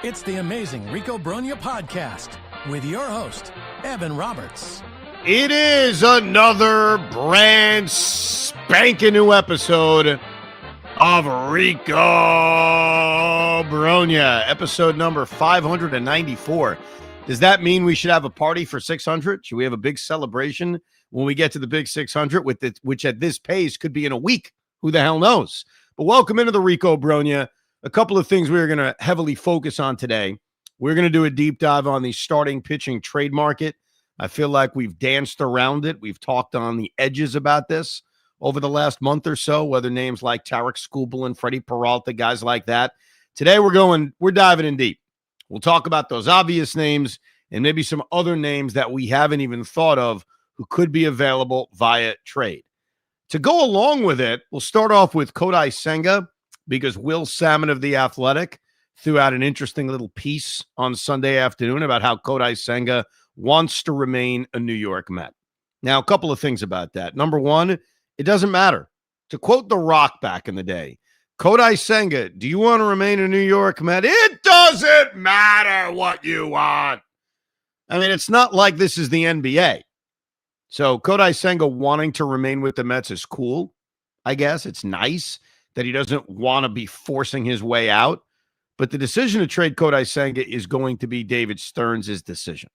It's the amazing Rico Brogna podcast with your host, Evan Roberts. It is another brand spanking new episode of Rico Brogna, episode number 594. Does that mean we should have a party for 600? Should we have a big celebration when we get to the big 600, which at this pace could be in a week? Who the hell knows? But welcome into the Rico Brogna. A couple of things we're going to heavily focus on today. We're going to do a deep dive on the starting pitching trade market. I feel like we've danced around it. We've talked on the edges about this over the last month or so, whether names like Tarik Skubal and Freddie Peralta, guys like that. Today we're diving in deep. We'll talk about those obvious names and maybe some other names that we haven't even thought of who could be available via trade. To go along with it, we'll start off with Kodai Senga, because Will Salmon of The Athletic threw out an interesting little piece on Sunday afternoon about how Kodai Senga wants to remain a New York Met. Now, a couple of things about that. Number one, it doesn't matter. To quote The Rock back in the day, Kodai Senga, do you want to remain a New York Met? It doesn't matter what you want. I mean, it's not like this is the NBA. So Kodai Senga wanting to remain with the Mets is cool, I guess. It's nice that he doesn't want to be forcing his way out. But the decision to trade Kodai Senga is going to be David Stearns' decision.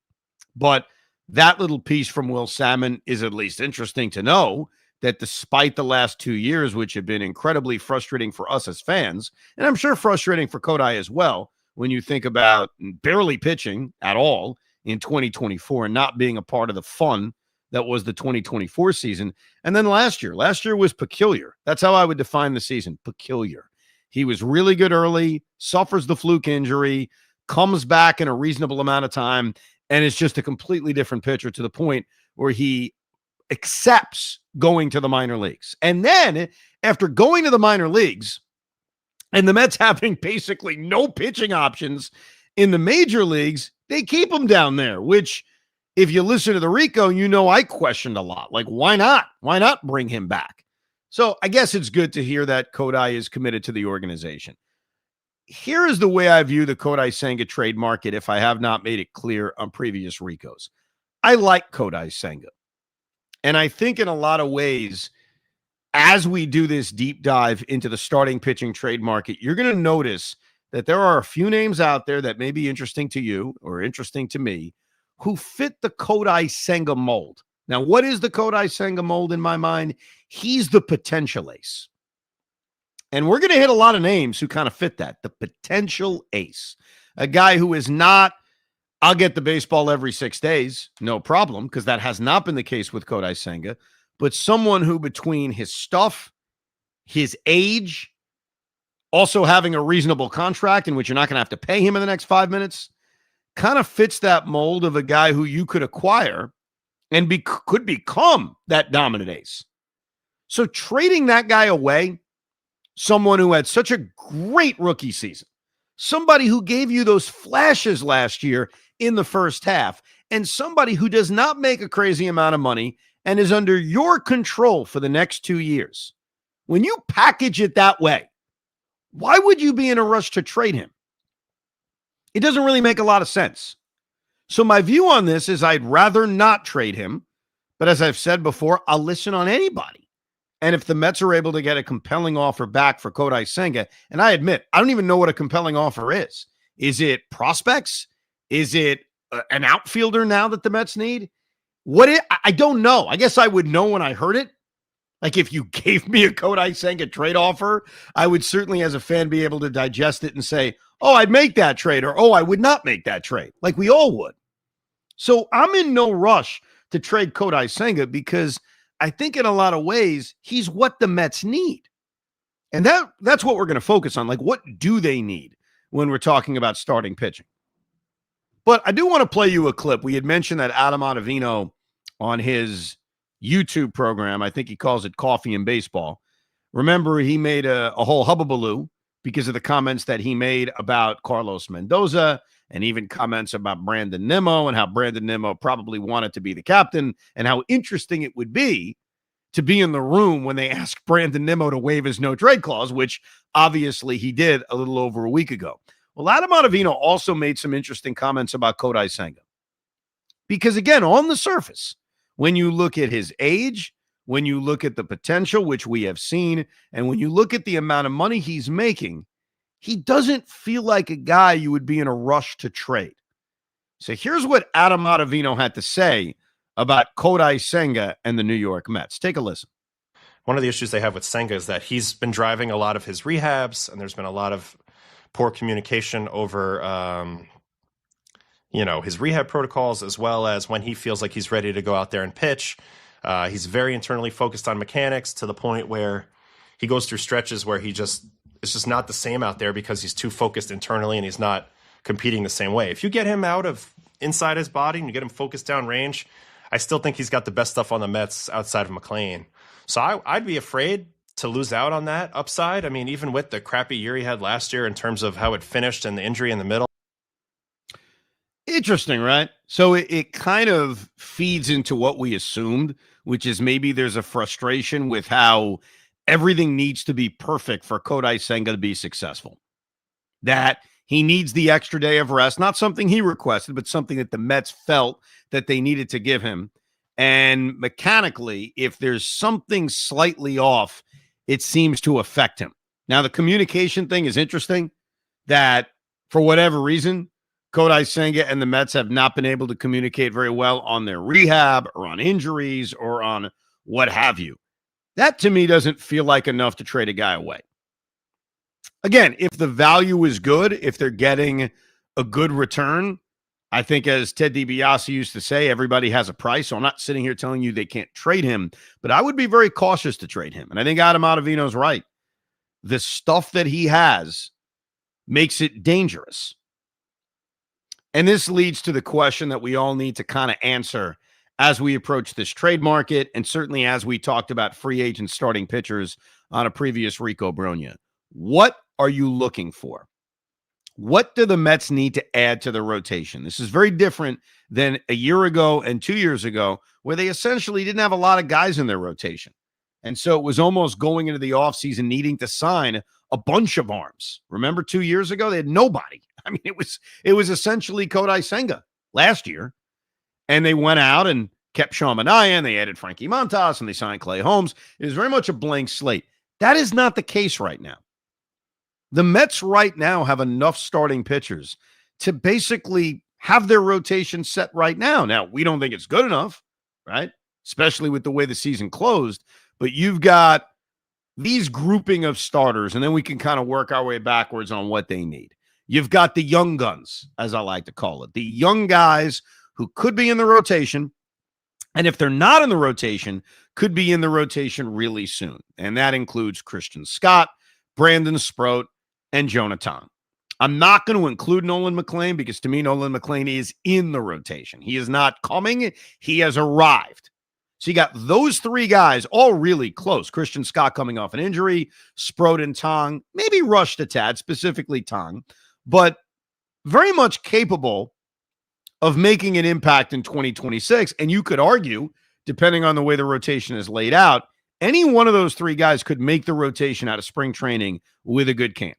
But that little piece from Will Salmon is at least interesting to know that despite the last 2 years, which have been incredibly frustrating for us as fans, and I'm sure frustrating for Kodai as well, when you think about barely pitching at all in 2024 and not being a part of the fun that was the 2024 season. And then last year was peculiar. That's how I would define the season, peculiar. He was really good early, suffers the fluke injury, comes back in a reasonable amount of time, and it's just a completely different pitcher to the point where he accepts going to the minor leagues. And then after going to the minor leagues and the Mets having basically no pitching options in the major leagues, they keep him down there, which if you listen to the Rico, you know I questioned a lot. Like, why not? Why not bring him back? So I guess it's good to hear that Kodai is committed to the organization. Here is the way I view the Kodai Senga trade market if I have not made it clear on previous Ricos. I like Kodai Senga. And I think in a lot of ways, as we do this deep dive into the starting pitching trade market, you're going to notice that there are a few names out there that may be interesting to you or interesting to me who fit the Kodai Senga mold. Now, what is the Kodai Senga mold in my mind? He's the potential ace. And we're going to hit a lot of names who kind of fit that. The potential ace. A guy who is not, I'll get the baseball every 6 days, no problem, because that has not been the case with Kodai Senga, but someone who between his stuff, his age, also having a reasonable contract in which you're not going to have to pay him in the next 5 minutes, kind of fits that mold of a guy who you could acquire and could become that dominant ace. So trading that guy away, someone who had such a great rookie season, somebody who gave you those flashes last year in the first half, and somebody who does not make a crazy amount of money and is under your control for the next 2 years. When you package it that way, why would you be in a rush to trade him? It doesn't really make a lot of sense. So my view on this is I'd rather not trade him. But as I've said before, I'll listen on anybody. And if the Mets are able to get a compelling offer back for Kodai Senga, and I admit, I don't even know what a compelling offer is. Is it prospects? Is it an outfielder now that the Mets need? I don't know. I guess I would know when I heard it. Like if you gave me a Kodai Senga trade offer, I would certainly as a fan be able to digest it and say, oh, I'd make that trade, or oh, I would not make that trade, like we all would. So I'm in no rush to trade Kodai Senga because I think in a lot of ways, he's what the Mets need. And that's what we're going to focus on. Like, what do they need when we're talking about starting pitching? But I do want to play you a clip. We had mentioned that Adam Ottavino on his YouTube program, I think he calls it Coffee and Baseball. Remember, he made a whole hubbubaloo because of the comments that he made about Carlos Mendoza and even comments about Brandon Nimmo and how Brandon Nimmo probably wanted to be the captain and how interesting it would be to be in the room when they asked Brandon Nimmo to waive his no-trade clause, which obviously he did a little over a week ago. Well, Adam Ottavino also made some interesting comments about Kodai Senga. Because again, on the surface, when you look at his age, when you look at the potential, which we have seen, and when you look at the amount of money he's making, he doesn't feel like a guy you would be in a rush to trade. So here's what Adam Ottavino had to say about Kodai Senga and the New York Mets. Take a listen. One of the issues they have with Senga is that he's been driving a lot of his rehabs, and there's been a lot of poor communication over, his rehab protocols, as well as when he feels like he's ready to go out there and pitch. He's very internally focused on mechanics to the point where he goes through stretches where it's just not the same out there because he's too focused internally and he's not competing the same way. If you get him out of inside his body and you get him focused down range, I still think he's got the best stuff on the Mets outside of McLean. So I'd be afraid to lose out on that upside. I mean, even with the crappy year he had last year in terms of how it finished and the injury in the middle. Interesting, right? So it kind of feeds into what we assumed, which is maybe there's a frustration with how everything needs to be perfect for Kodai Senga to be successful. That he needs the extra day of rest, not something he requested, but something that the Mets felt that they needed to give him. And mechanically, if there's something slightly off, it seems to affect him. Now, the communication thing is interesting, that for whatever reason, Kodai Senga and the Mets have not been able to communicate very well on their rehab or on injuries or on what have you. That, to me, doesn't feel like enough to trade a guy away. Again, if the value is good, if they're getting a good return, I think as Ted DiBiase used to say, everybody has a price. So I'm not sitting here telling you they can't trade him, but I would be very cautious to trade him. And I think Adam Ottavino's right. The stuff that he has makes it dangerous. And this leads to the question that we all need to kind of answer as we approach this trade market, and certainly as we talked about free agent starting pitchers on a previous Rico Brogna. What are you looking for? What do the Mets need to add to the rotation? This is very different than a year ago and 2 years ago, where they essentially didn't have a lot of guys in their rotation. And so it was almost going into the offseason needing to sign a bunch of arms. Remember 2 years ago, they had nobody. I mean, it was essentially Kodai Senga last year. And they went out and kept Sean Manaea, and they added Frankie Montas, and they signed Clay Holmes. It was very much a blank slate. That is not the case right now. The Mets right now have enough starting pitchers to basically have their rotation set right now. Now, we don't think it's good enough, right? Especially with the way the season closed. But you've got these grouping of starters, and then we can kind of work our way backwards on what they need. You've got the young guns, as I like to call it, the young guys who could be in the rotation, and if they're not in the rotation, could be in the rotation really soon. And that includes Christian Scott, Brandon Sproat, and Jonah Tong. I'm not going to include Nolan McLean because to me, Nolan McLean is in the rotation. He is not coming. He has arrived. So you got those three guys all really close. Christian Scott coming off an injury, Sproat and Tong, maybe rushed a tad, specifically Tong, but very much capable of making an impact in 2026. And you could argue, depending on the way the rotation is laid out, any one of those three guys could make the rotation out of spring training with a good camp.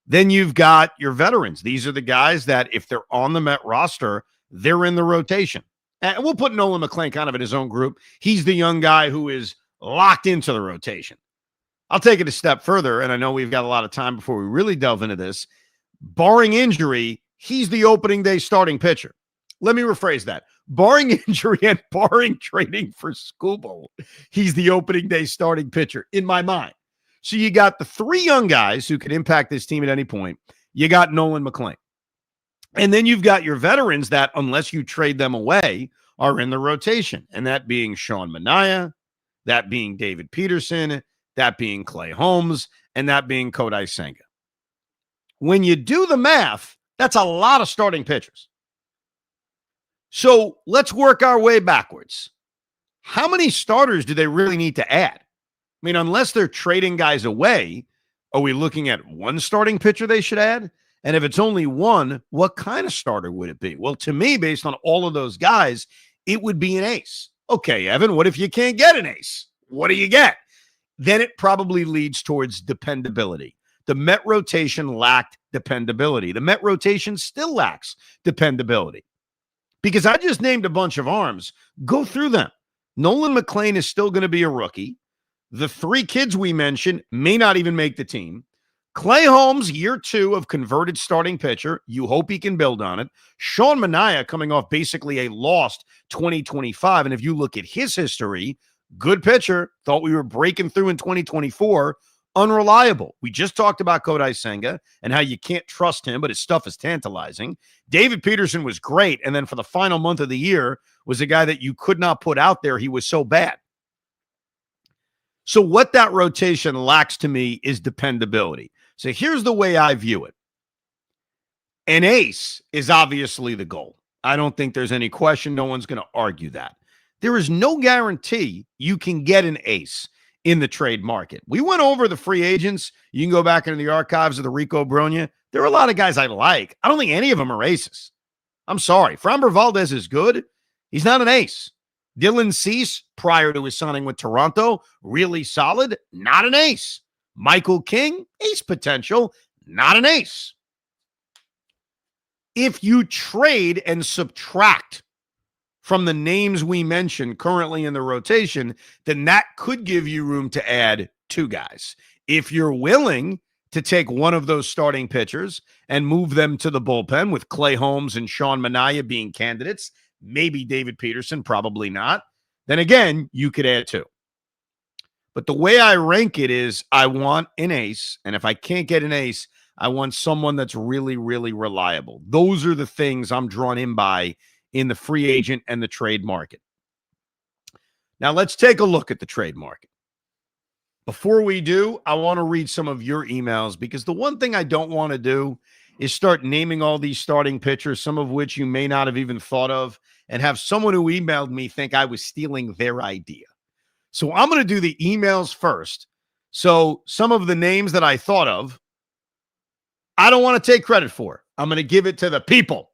Then you've got your veterans. These are the guys that if they're on the Met roster, they're in the rotation. And we'll put Nolan McLean kind of in his own group. He's the young guy who is locked into the rotation. I'll take it a step further, and I know we've got a lot of time before we really delve into this. Barring injury, he's the opening day starting pitcher. Let me rephrase that. Barring injury and barring trading for Skubal, he's the opening day starting pitcher in my mind. So you got the three young guys who can impact this team at any point. You got Nolan McLean. And then you've got your veterans that, unless you trade them away, are in the rotation. And that being Sean Manaea, that being David Peterson, that being Clay Holmes, and that being Kodai Senga. When you do the math, that's a lot of starting pitchers. So let's work our way backwards. How many starters do they really need to add? I mean, unless they're trading guys away, are we looking at one starting pitcher they should add? And if it's only one, what kind of starter would it be? Well, to me, based on all of those guys, it would be an ace. Okay, Evan, what if you can't get an ace? What do you get? Then it probably leads towards dependability. The Met rotation lacked dependability. The Met rotation still lacks dependability. Because I just named a bunch of arms. Go through them. Nolan McLean is still going to be a rookie. The 3 kids we mentioned may not even make the team. Clay Holmes, year 2 of converted starting pitcher. You hope he can build on it. Sean Manaea coming off basically a lost 2025. And if you look at his history, good pitcher, thought we were breaking through in 2024. Unreliable. We just talked about Kodai Senga and how you can't trust him, but his stuff is tantalizing. David Peterson was great. And then for the final month of the year was a guy that you could not put out there. He was so bad. So what that rotation lacks to me is dependability. So here's the way I view it. An ace is obviously the goal. I don't think there's any question. No one's going to argue that. There is no guarantee you can get an ace in the trade market. We went over the free agents. You can go back into the archives of the Rico Brogna. There are a lot of guys I like. I don't think any of them are aces. I'm sorry. Framber Valdez is good. He's not an ace. Dylan Cease, prior to his signing with Toronto, really solid. Not an ace. Michael King, ace potential. Not an ace. If you trade and subtract from the names we mentioned currently in the rotation, then that could give you room to add 2 guys. If you're willing to take one of those starting pitchers and move them to the bullpen with Clay Holmes and Sean Manaea being candidates, maybe David Peterson, probably not, then again, you could add 2. But the way I rank it is I want an ace, and if I can't get an ace, I want someone that's really, really reliable. Those are the things I'm drawn in by in the free agent and the trade market. Now, let's take a look at the trade market. Before we do, I want to read some of your emails because the one thing I don't want to do is start naming all these starting pitchers, some of which you may not have even thought of, and have someone who emailed me think I was stealing their idea. So I'm going to do the emails first. So some of the names that I thought of, I don't want to take credit for. I'm going to give it to the people.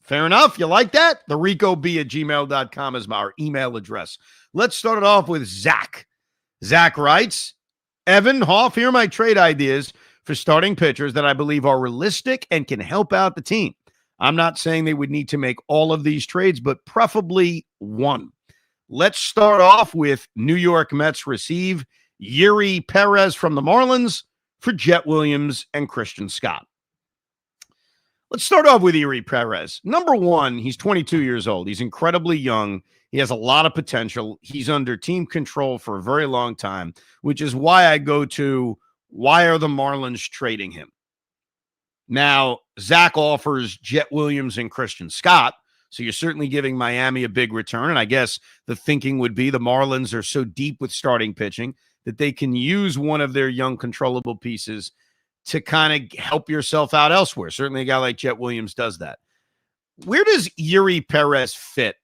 Fair enough. You like that? The RicoB@gmail.com is our email address. Let's start it off with Zach. Zach writes, Evan, Hoff, here are my trade ideas for starting pitchers that I believe are realistic and can help out the team. I'm not saying they would need to make all of these trades, but preferably one. Let's start off with New York Mets receive Yuri Perez from the Marlins for Jet Williams and Christian Scott. Let's start off with Yuri Perez. Number one, he's 22 years old. He's incredibly young. He has a lot of potential. He's under team control for a very long time, which is why I go to, why are the Marlins trading him? Now, Zach offers Jet Williams and Christian Scott, so you're certainly giving Miami a big return, and I guess the thinking would be the Marlins are so deep with starting pitching that they can use one of their young controllable pieces to kind of help yourself out elsewhere. Certainly a guy like Jet Williams does that. Where does Yuri Perez fit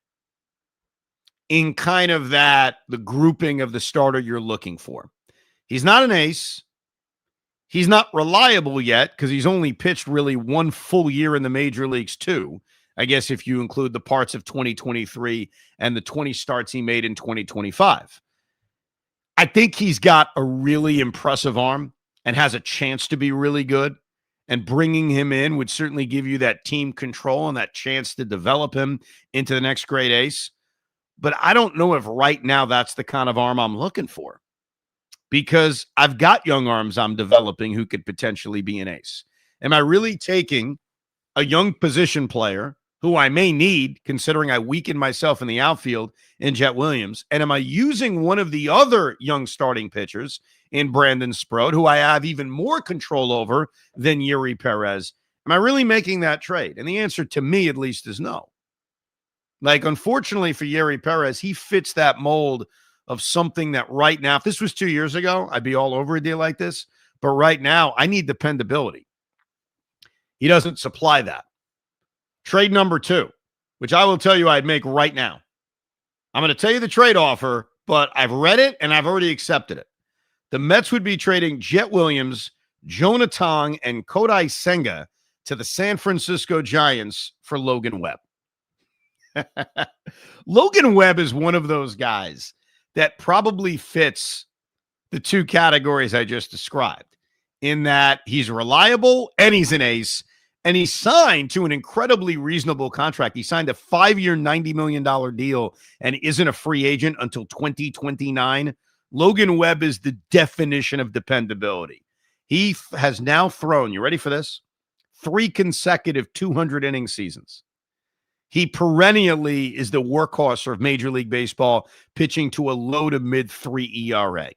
in kind of the grouping of the starter you're looking for? He's not an ace. He's not reliable yet because he's only pitched really one full year in the major leagues too. I guess if you include the parts of 2023 and the 20 starts he made in 2025. I think he's got a really impressive arm and has a chance to be really good. And bringing him in would certainly give you that team control and that chance to develop him into the next great ace. But I don't know if right now that's the kind of arm I'm looking for, because I've got young arms I'm developing who could potentially be an ace. Am I really taking a young position player who I may need, considering I weakened myself in the outfield in Jet Williams, and am I using one of the other young starting pitchers in Brandon Sproat, who I have even more control over than Yuri Perez? Am I really making that trade? And the answer to me, at least, is no. Like, unfortunately for Yuri Perez, he fits that mold of something that right now, if this was 2 years ago, I'd be all over a deal like this. But right now, I need dependability. He doesn't supply that. Trade number 2, which I will tell you I'd make right now. I'm going to tell you the trade offer, but I've read it and I've already accepted it. The Mets would be trading Jet Williams, Jonah Tong, and Kodai Senga to the San Francisco Giants for Logan Webb. Logan Webb is one of those guys that probably fits the 2 categories I just described. in that he's reliable and he's an ace, and he's signed to an incredibly reasonable contract. He signed a 5-year, $90 million deal and isn't a free agent until 2029. Logan Webb is the definition of dependability. He has now thrown, you ready for this? 3 consecutive 200-inning seasons. He perennially is the workhorse of Major League Baseball, pitching to a low to mid 3 ERA.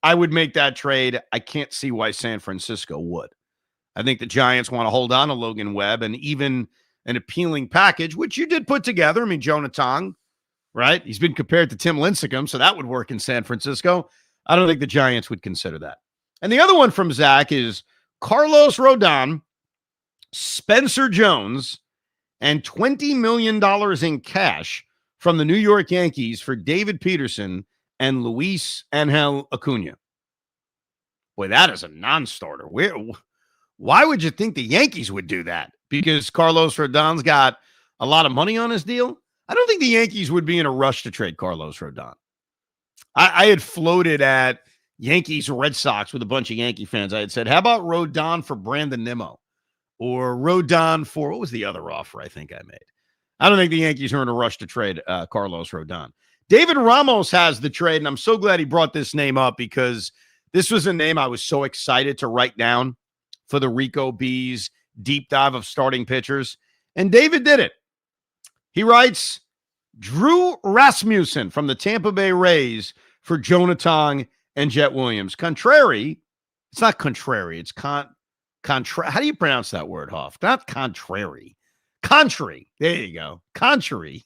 I would make that trade. I can't see why San Francisco would. I think the Giants want to hold on to Logan Webb, and even an appealing package, which you did put together. I mean, Jonathan, right? He's been compared to Tim Lincecum, so that would work in San Francisco. I don't think the Giants would consider that. And the other one from Zach is Carlos Rodon, Spencer Jones, and $20 million in cash from the New York Yankees for David Peterson and Luis Angel Acuna. Boy, that is a non-starter. Why would you think the Yankees would do that? Because Carlos Rodon's got a lot of money on his deal? I don't think the Yankees would be in a rush to trade Carlos Rodon. I had floated at Yankees Red Sox with a bunch of Yankee fans. I had said, how about Rodon for Brandon Nimmo? Or Rodon for, what was the other offer I think I made? I don't think the Yankees are in a rush to trade Carlos Rodon. David Ramos has the trade, and I'm so glad he brought this name up because this was a name I was so excited to write down for the Rico Bees deep dive of starting pitchers. And David did it. He writes, Drew Rasmussen from the Tampa Bay Rays for Jonathan and Jet Williams. Contrary, it's not contrary, it's how do you pronounce that word, Hoff? Not contrary. Contrary. There you go. Contrary.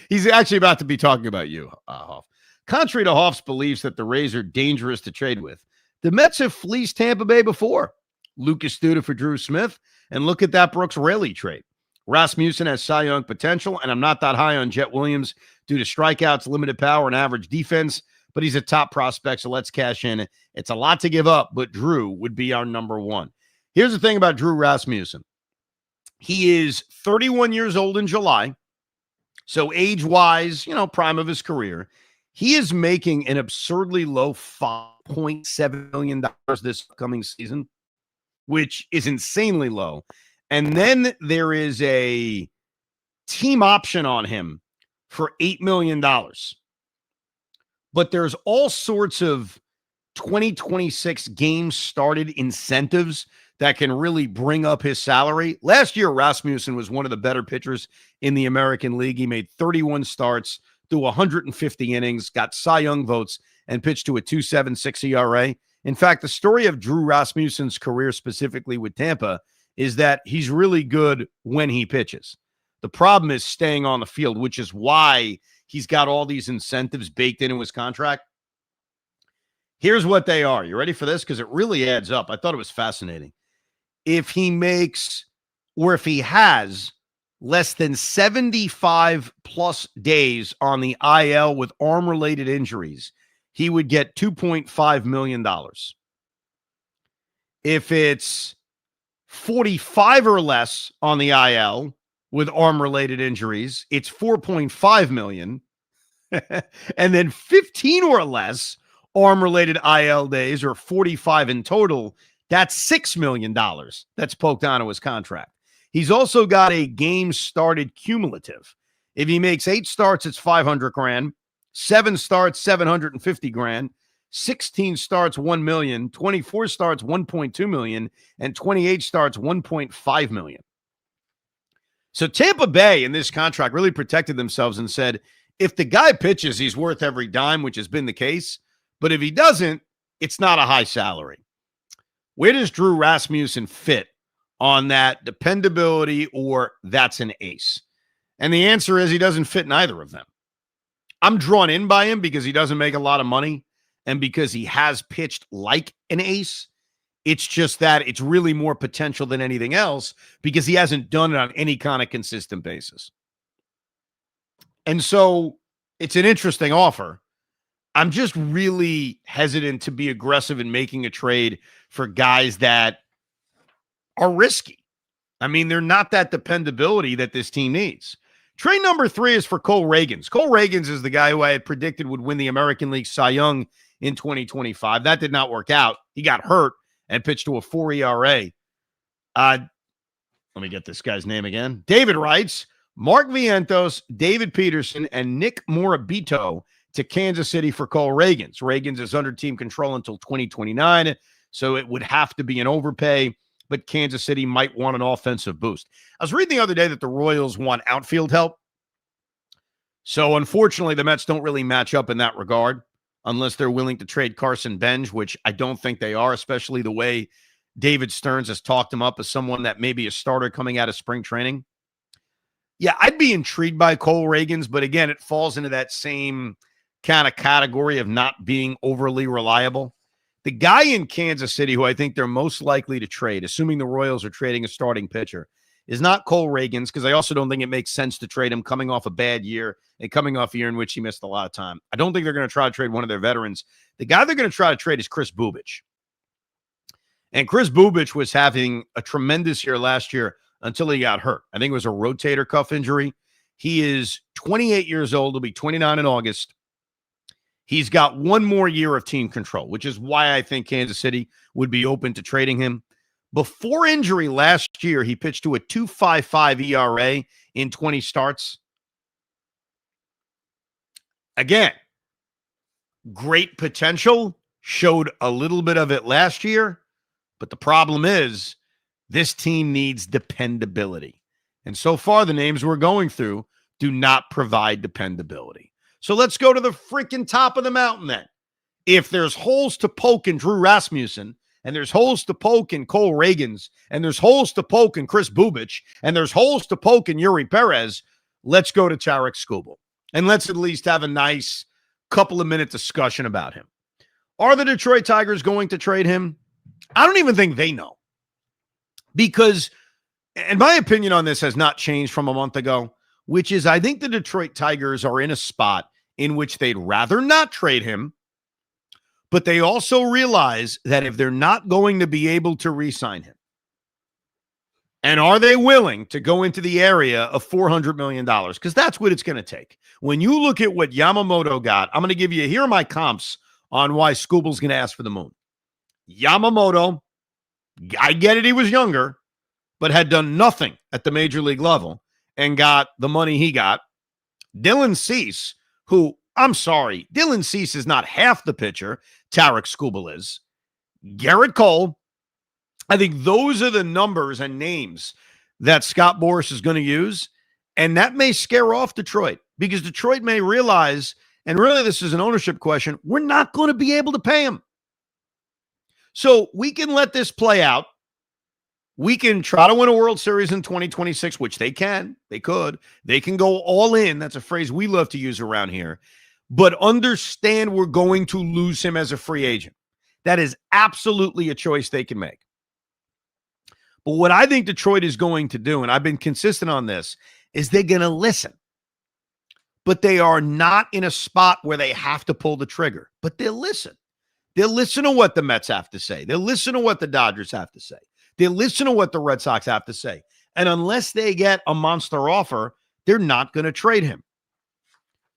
He's actually about to be talking about you, Hoff. Contrary to Hoff's beliefs that the Rays are dangerous to trade with, the Mets have fleeced Tampa Bay before. Lucas Duda for Drew Smith, and look at that Brooks Raley trade. Rasmussen has Cy Young potential, and I'm not that high on Jet Williams due to strikeouts, limited power, and average defense, but he's a top prospect, so let's cash in. It's a lot to give up, but Drew would be our number one. Here's the thing about Drew Rasmussen. He is 31 years old in July, so age-wise, prime of his career. He is making an absurdly low $5.7 million this upcoming season, which is insanely low. And then there is a team option on him for $8 million. But there's all sorts of 2026 games started incentives that can really bring up his salary. Last year, Rasmussen was one of the better pitchers in the American League. He made 31 starts through 150 innings, got Cy Young votes, and pitched to a 2.76 ERA. In fact, the story of Drew Rasmussen's career specifically with Tampa is that he's really good when he pitches. The problem is staying on the field, which is why he's got all these incentives baked into his contract. Here's what they are. You ready for this? Because it really adds up. I thought it was fascinating. If he makes, or if he has less than 75 plus days on the IL with arm-related injuries, he would get $2.5 million. If it's 45 or less on the IL with arm-related injuries, it's $4.5 million. And then 15 or less arm-related IL days, or 45 in total, that's $6 million that's poked onto his contract. He's also got a game started cumulative. If he makes 8 starts, it's $500,000. 7 starts, $750,000. 16 starts, $1 million. 24 starts, $1.2 million. And 28 starts, $1.5 million. So Tampa Bay in this contract really protected themselves and said, if the guy pitches, he's worth every dime, which has been the case. But if he doesn't, it's not a high salary. Where does Drew Rasmussen fit on that dependability or that's an ace? And the answer is he doesn't fit in either of them. I'm drawn in by him because he doesn't make a lot of money and because he has pitched like an ace. It's just that it's really more potential than anything else because he hasn't done it on any kind of consistent basis. And so it's an interesting offer. I'm just really hesitant to be aggressive in making a trade for guys that are risky. I mean, they're not that dependability that this team needs. Trade number 3 is for Cole Ragans. Cole Ragans is the guy who I had predicted would win the American League Cy Young in 2025. That did not work out. He got hurt and pitched to a 4 ERA. Let me get this guy's name again. David writes, Mark Vientos, David Peterson, and Nick Morabito to Kansas City for Cole Ragans. Ragans is under team control until 2029, so it would have to be an overpay, but Kansas City might want an offensive boost. I was reading the other day that the Royals want outfield help. So unfortunately, the Mets don't really match up in that regard unless they're willing to trade Carson Benj, which I don't think they are, especially the way David Stearns has talked him up as someone that may be a starter coming out of spring training. Yeah, I'd be intrigued by Cole Ragans, but again, it falls into that same kind of category of not being overly reliable. The guy in Kansas City who I think they're most likely to trade, assuming the Royals are trading a starting pitcher, is not Cole Ragans, because I also don't think it makes sense to trade him coming off a bad year and coming off a year in which he missed a lot of time. I don't think they're going to try to trade one of their veterans. The guy they're going to try to trade is Chris Bubich. And Chris Bubich was having a tremendous year last year until he got hurt. I think it was a rotator cuff injury. He is 28 years old. He'll be 29 in August. He's got one more year of team control, which is why I think Kansas City would be open to trading him. Before injury last year, he pitched to a 2.55 ERA in 20 starts. Again, great potential, showed a little bit of it last year, but the problem is this team needs dependability. And so far, the names we're going through do not provide dependability. So let's go to the freaking top of the mountain then. If there's holes to poke in Drew Rasmussen, and there's holes to poke in Cole Ragans, and there's holes to poke in Chris Bubich, and there's holes to poke in Yuri Perez, let's go to Tarik Skubal. And let's at least have a nice couple of minute discussion about him. Are the Detroit Tigers going to trade him? I don't even think they know. Because, and my opinion on this has not changed from a month ago, which is I think the Detroit Tigers are in a spot in which they'd rather not trade him, but they also realize that if they're not going to be able to re-sign him, and are they willing to go into the area of $400 million? Because that's what it's going to take. When you look at what Yamamoto got, I'm going to give you, here are my comps on why Skubal's going to ask for the moon. Yamamoto, I get it, he was younger, but had done nothing at the major league level and got the money he got. Dylan Cease, who, I'm sorry, Dylan Cease is not half the pitcher Tarik Skubal is. Garrett Cole. I think those are the numbers and names that Scott Boras is going to use, and that may scare off Detroit because Detroit may realize, and really this is an ownership question, we're not going to be able to pay him. So we can let this play out. We can try to win a World Series in 2026, which they can. They could. They can go all in. That's a phrase we love to use around here. But understand we're going to lose him as a free agent. That is absolutely a choice they can make. But what I think Detroit is going to do, and I've been consistent on this, is they're going to listen. But they are not in a spot where they have to pull the trigger. But they'll listen. They'll listen to what the Mets have to say. They'll listen to what the Dodgers have to say. They'll listen to what the Red Sox have to say. And unless they get a monster offer, they're not going to trade him.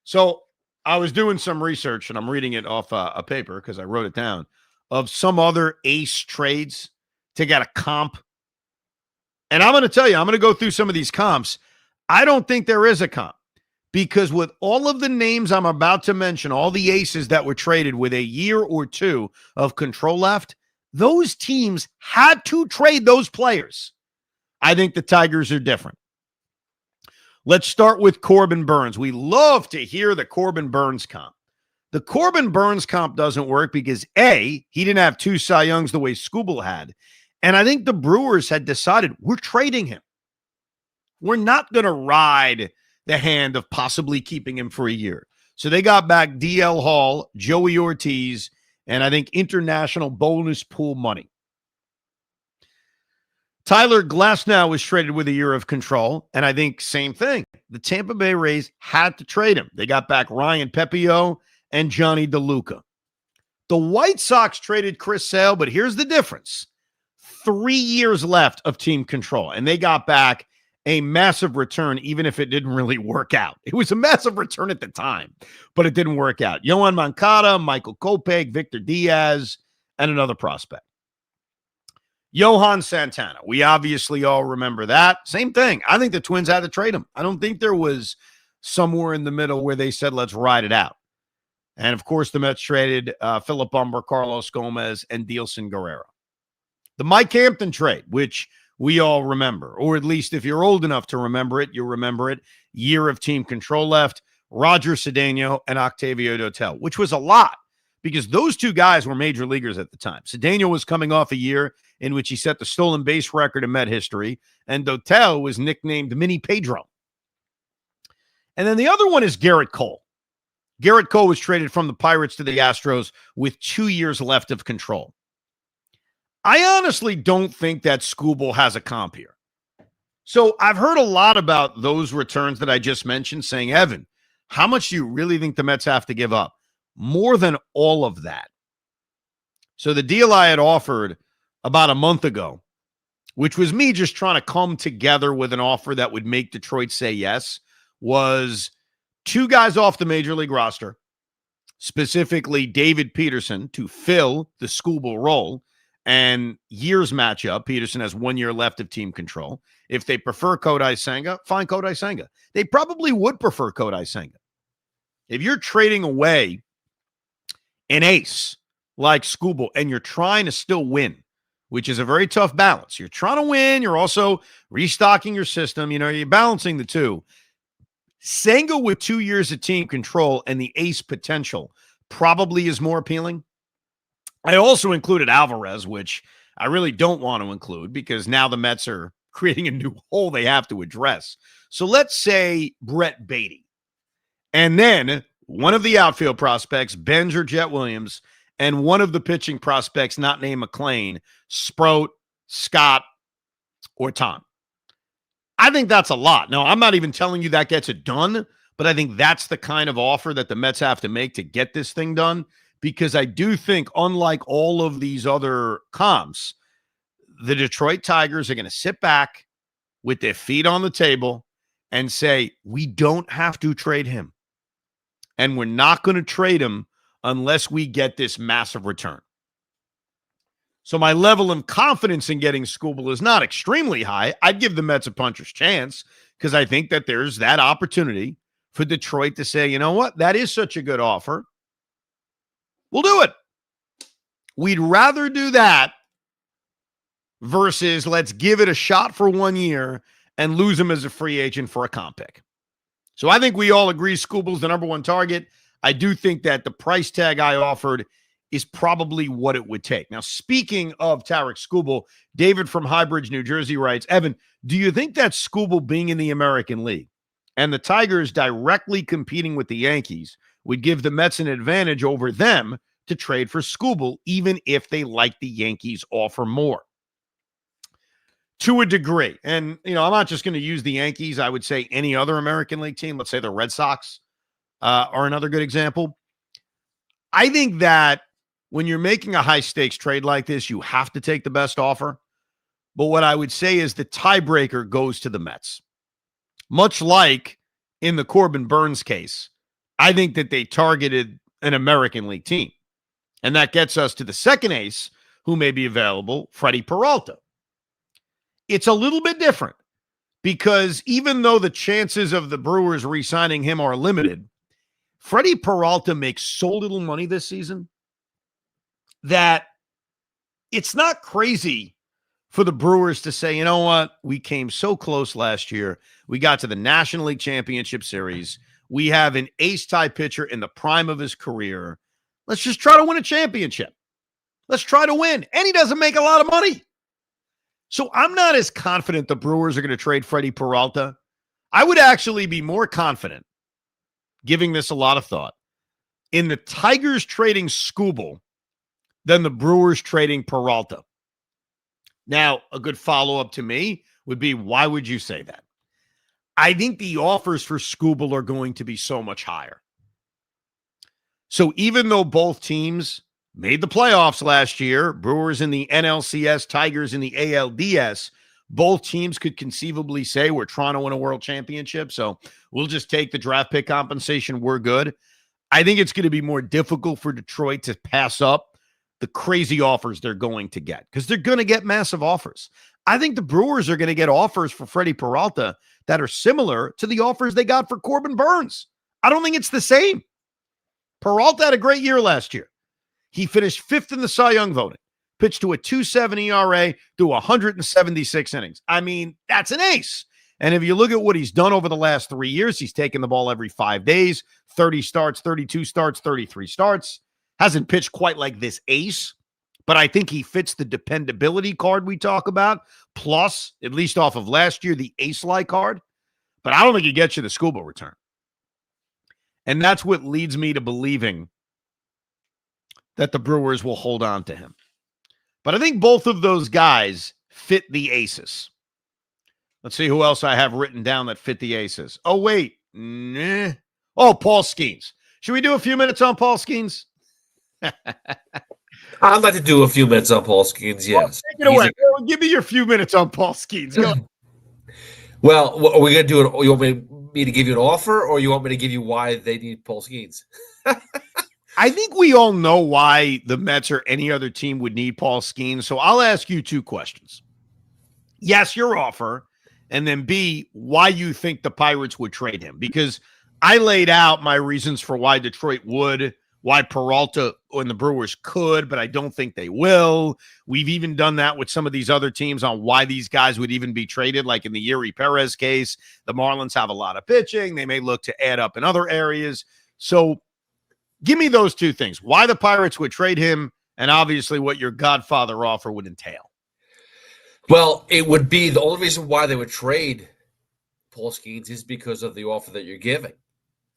So I was doing some research, and I'm reading it off a paper because I wrote it down, of some other ace trades to get a comp. And I'm going to tell you, I'm going to go through some of these comps. I don't think there is a comp because with all of the names I'm about to mention, all the aces that were traded with a year or two of control left, those teams had to trade those players. I think the Tigers are different. Let's start with Corbin Burns. We love to hear the Corbin Burns comp. The Corbin Burns comp doesn't work because A, he didn't have two Cy Youngs the way Skubal had. And I think the Brewers had decided we're trading him. We're not going to ride the hand of possibly keeping him for a year. So they got back DL Hall, Joey Ortiz, and I think international bonus pool money. Tyler Glasnow was traded with a year of control, and I think same thing. The Tampa Bay Rays had to trade him. They got back Ryan Pepio and Johnny DeLuca. The White Sox traded Chris Sale, but here's the difference. 3 years left of team control, and they got back a massive return, even if it didn't really work out. It was a massive return at the time, but it didn't work out. Yohan Moncada, Michael Kopech, Victor Diaz, and another prospect. Johan Santana. We obviously all remember that. Same thing. I think the Twins had to trade him. I don't think there was somewhere in the middle where they said, let's ride it out. And, of course, the Mets traded Philip Humber, Carlos Gomez, and Dilson Guerrero. The Mike Hampton trade, which we all remember, or at least if you're old enough to remember it, you'll remember it. Year of team control left, Roger Cedeno and Octavio Dotel, which was a lot because those two guys were major leaguers at the time. Cedeno was coming off a year in which he set the stolen base record in Met history, and Dotel was nicknamed Mini Pedro. And then the other one is Garrett Cole. Garrett Cole was traded from the Pirates to the Astros with 2 years left of control. I honestly don't think that Skubal has a comp here. So I've heard a lot about those returns that I just mentioned saying, Evan, how much do you really think the Mets have to give up? More than all of that. So the deal I had offered about a month ago, which was me just trying to come together with an offer that would make Detroit say yes, was 2 guys off the major league roster, specifically David Peterson to fill the Skubal role. And years match up. Peterson has 1 year left of team control. If they prefer Kodai Senga, fine Kodai Senga. They probably would prefer Kodai Senga. If you're trading away an ace like Skubal and you're trying to still win, which is a very tough balance. You're trying to win. You're also restocking your system. You know, you're balancing the two. Senga with 2 years of team control and the ace potential probably is more appealing. I also included Alvarez, which I really don't want to include because now the Mets are creating a new hole they have to address. So let's say Brett Beatty. And then one of the outfield prospects, Benj or Jet Williams, and one of the pitching prospects not named McClain, Sproat, Scott, or Tom. I think that's a lot. Now, I'm not even telling you that gets it done, but I think that's the kind of offer that the Mets have to make to get this thing done. Because I do think, unlike all of these other comps, the Detroit Tigers are going to sit back with their feet on the table and say, we don't have to trade him. And we're not going to trade him unless we get this massive return. So my level of confidence in getting Skubal is not extremely high. I'd give the Mets a puncher's chance because I think that there's that opportunity for Detroit to say, you know what, that is such a good offer. We'll do it. We'd rather do that versus let's give it a shot for 1 year and lose him as a free agent for a comp pick. So I think we all agree Skubal's the number one target. I do think that the price tag I offered is probably what it would take. Now, speaking of Tarik Skubal, David from Highbridge, New Jersey writes, Evan, do you think that Skubal being in the American League and the Tigers directly competing with the Yankees would give the Mets an advantage over them to trade for Skubal, even if they like the Yankees offer more? To a degree. And, you know, I'm not just going to use the Yankees. I would say any other American League team, let's say the Red Sox are another good example. I think that when you're making a high-stakes trade like this, you have to take the best offer. But what I would say is the tiebreaker goes to the Mets. Much like in the Corbin Burns case, I think that they targeted an American League team. And that gets us to the second ace who may be available, Freddie Peralta. It's a little bit different because even though the chances of the Brewers re-signing him are limited, Freddie Peralta makes so little money this season that it's not crazy for the Brewers to say, you know what, we came so close last year. We got to the National League Championship Series. We have an ace-type pitcher in the prime of his career. Let's just try to win a championship. Let's try to win. And he doesn't make a lot of money. So I'm not as confident the Brewers are going to trade Freddie Peralta. I would actually be more confident, giving this a lot of thought, in the Tigers trading Skubal than the Brewers trading Peralta. Now, a good follow-up to me would be, why would you say that? I think the offers for Skubal are going to be so much higher. So even though both teams made the playoffs last year, Brewers in the NLCS, Tigers in the ALDS, both teams could conceivably say we're trying to win a world championship, so we'll just take the draft pick compensation. We're good. I think it's going to be more difficult for Detroit to pass up the crazy offers they're going to get because they're going to get massive offers. I think the Brewers are going to get offers for Freddie Peralta that are similar to the offers they got for Corbin Burns. I don't think it's the same. Peralta had a great year last year. He finished fifth in the Cy Young voting, pitched to a 2.7 ERA through 176 innings. I mean, that's an ace. And if you look at what he's done over the last 3 years, he's taken the ball every 5 days, 30 starts, 32 starts, 33 starts. Hasn't pitched quite like this ace, but I think he fits the dependability card we talk about, plus, at least off of last year, the ace-like card. But I don't think he gets you the Skubal return. And that's what leads me to believing that the Brewers will hold on to him. But I think both of those guys fit the aces. Let's see who else I have written down that fit the aces. Oh, wait. Nah. Oh, Paul Skenes. Should we do a few minutes on Paul Skenes? I'd like to do a few minutes on Paul Skenes, yes. Take it away. Give me your few minutes on Paul Skenes. Go. Well, are we going to do it? You want me to give you an offer, or you want me to give you why they need Paul Skenes? I think we all know why the Mets or any other team would need Paul Skenes. So I'll ask you two questions. Yes, your offer. And then B, why you think the Pirates would trade him. Because I laid out my reasons for why Detroit would, why Peralta and the Brewers could, but I don't think they will. We've even done that with some of these other teams on why these guys would even be traded, like in the Yuri Perez case. The Marlins have a lot of pitching. They may look to add up in other areas. So give me those two things. Why the Pirates would trade him, and obviously what your Godfather offer would entail. Well, it would be the only reason why they would trade Paul Skenes is because of the offer that you're giving.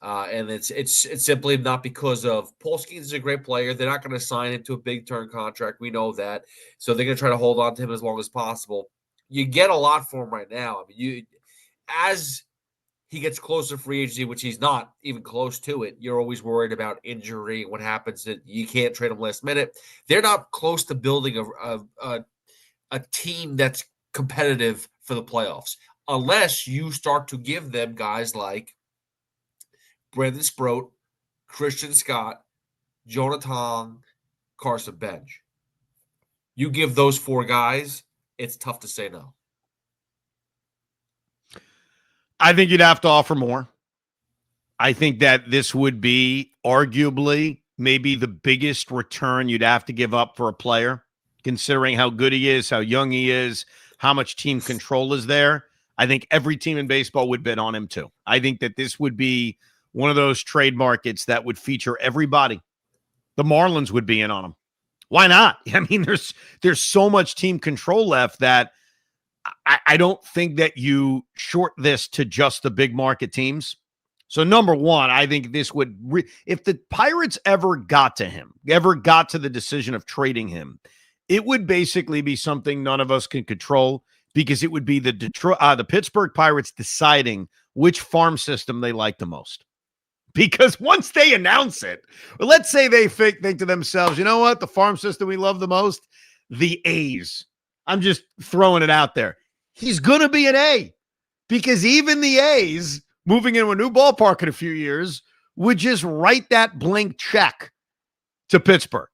And it's simply not because of Paul Skenes is a great player. They're not going to sign him to a big term contract. We know that. So they're going to try to hold on to him as long as possible. You get a lot for him right now. I mean, as he gets closer to free agency, which he's not even close to it, you're always worried about injury. What happens that you can't trade him last minute. They're not close to building a team that's competitive for the playoffs unless you start to give them guys like Brandon Sproat, Christian Scott, Jonathan, Carson Bench. You give those four guys, it's tough to say no. I think you'd have to offer more. I think that this would be arguably maybe the biggest return you'd have to give up for a player, considering how good he is, how young he is, how much team control is there. I think every team in baseball would bid on him too. I think that this would be one of those trade markets that would feature everybody. The Marlins would be in on him. Why not? I mean, there's so much team control left that I don't think that you short this to just the big market teams. So number one, I think this would, if the Pirates ever got to him, ever got to the decision of trading him, it would basically be something none of us can control because it would be the Pittsburgh Pirates deciding which farm system they like the most. Because once they announce it, let's say they think to themselves, you know what, the farm system we love the most, the A's. I'm just throwing it out there. He's going to be an A because even the A's moving into a new ballpark in a few years would just write that blank check to Pittsburgh.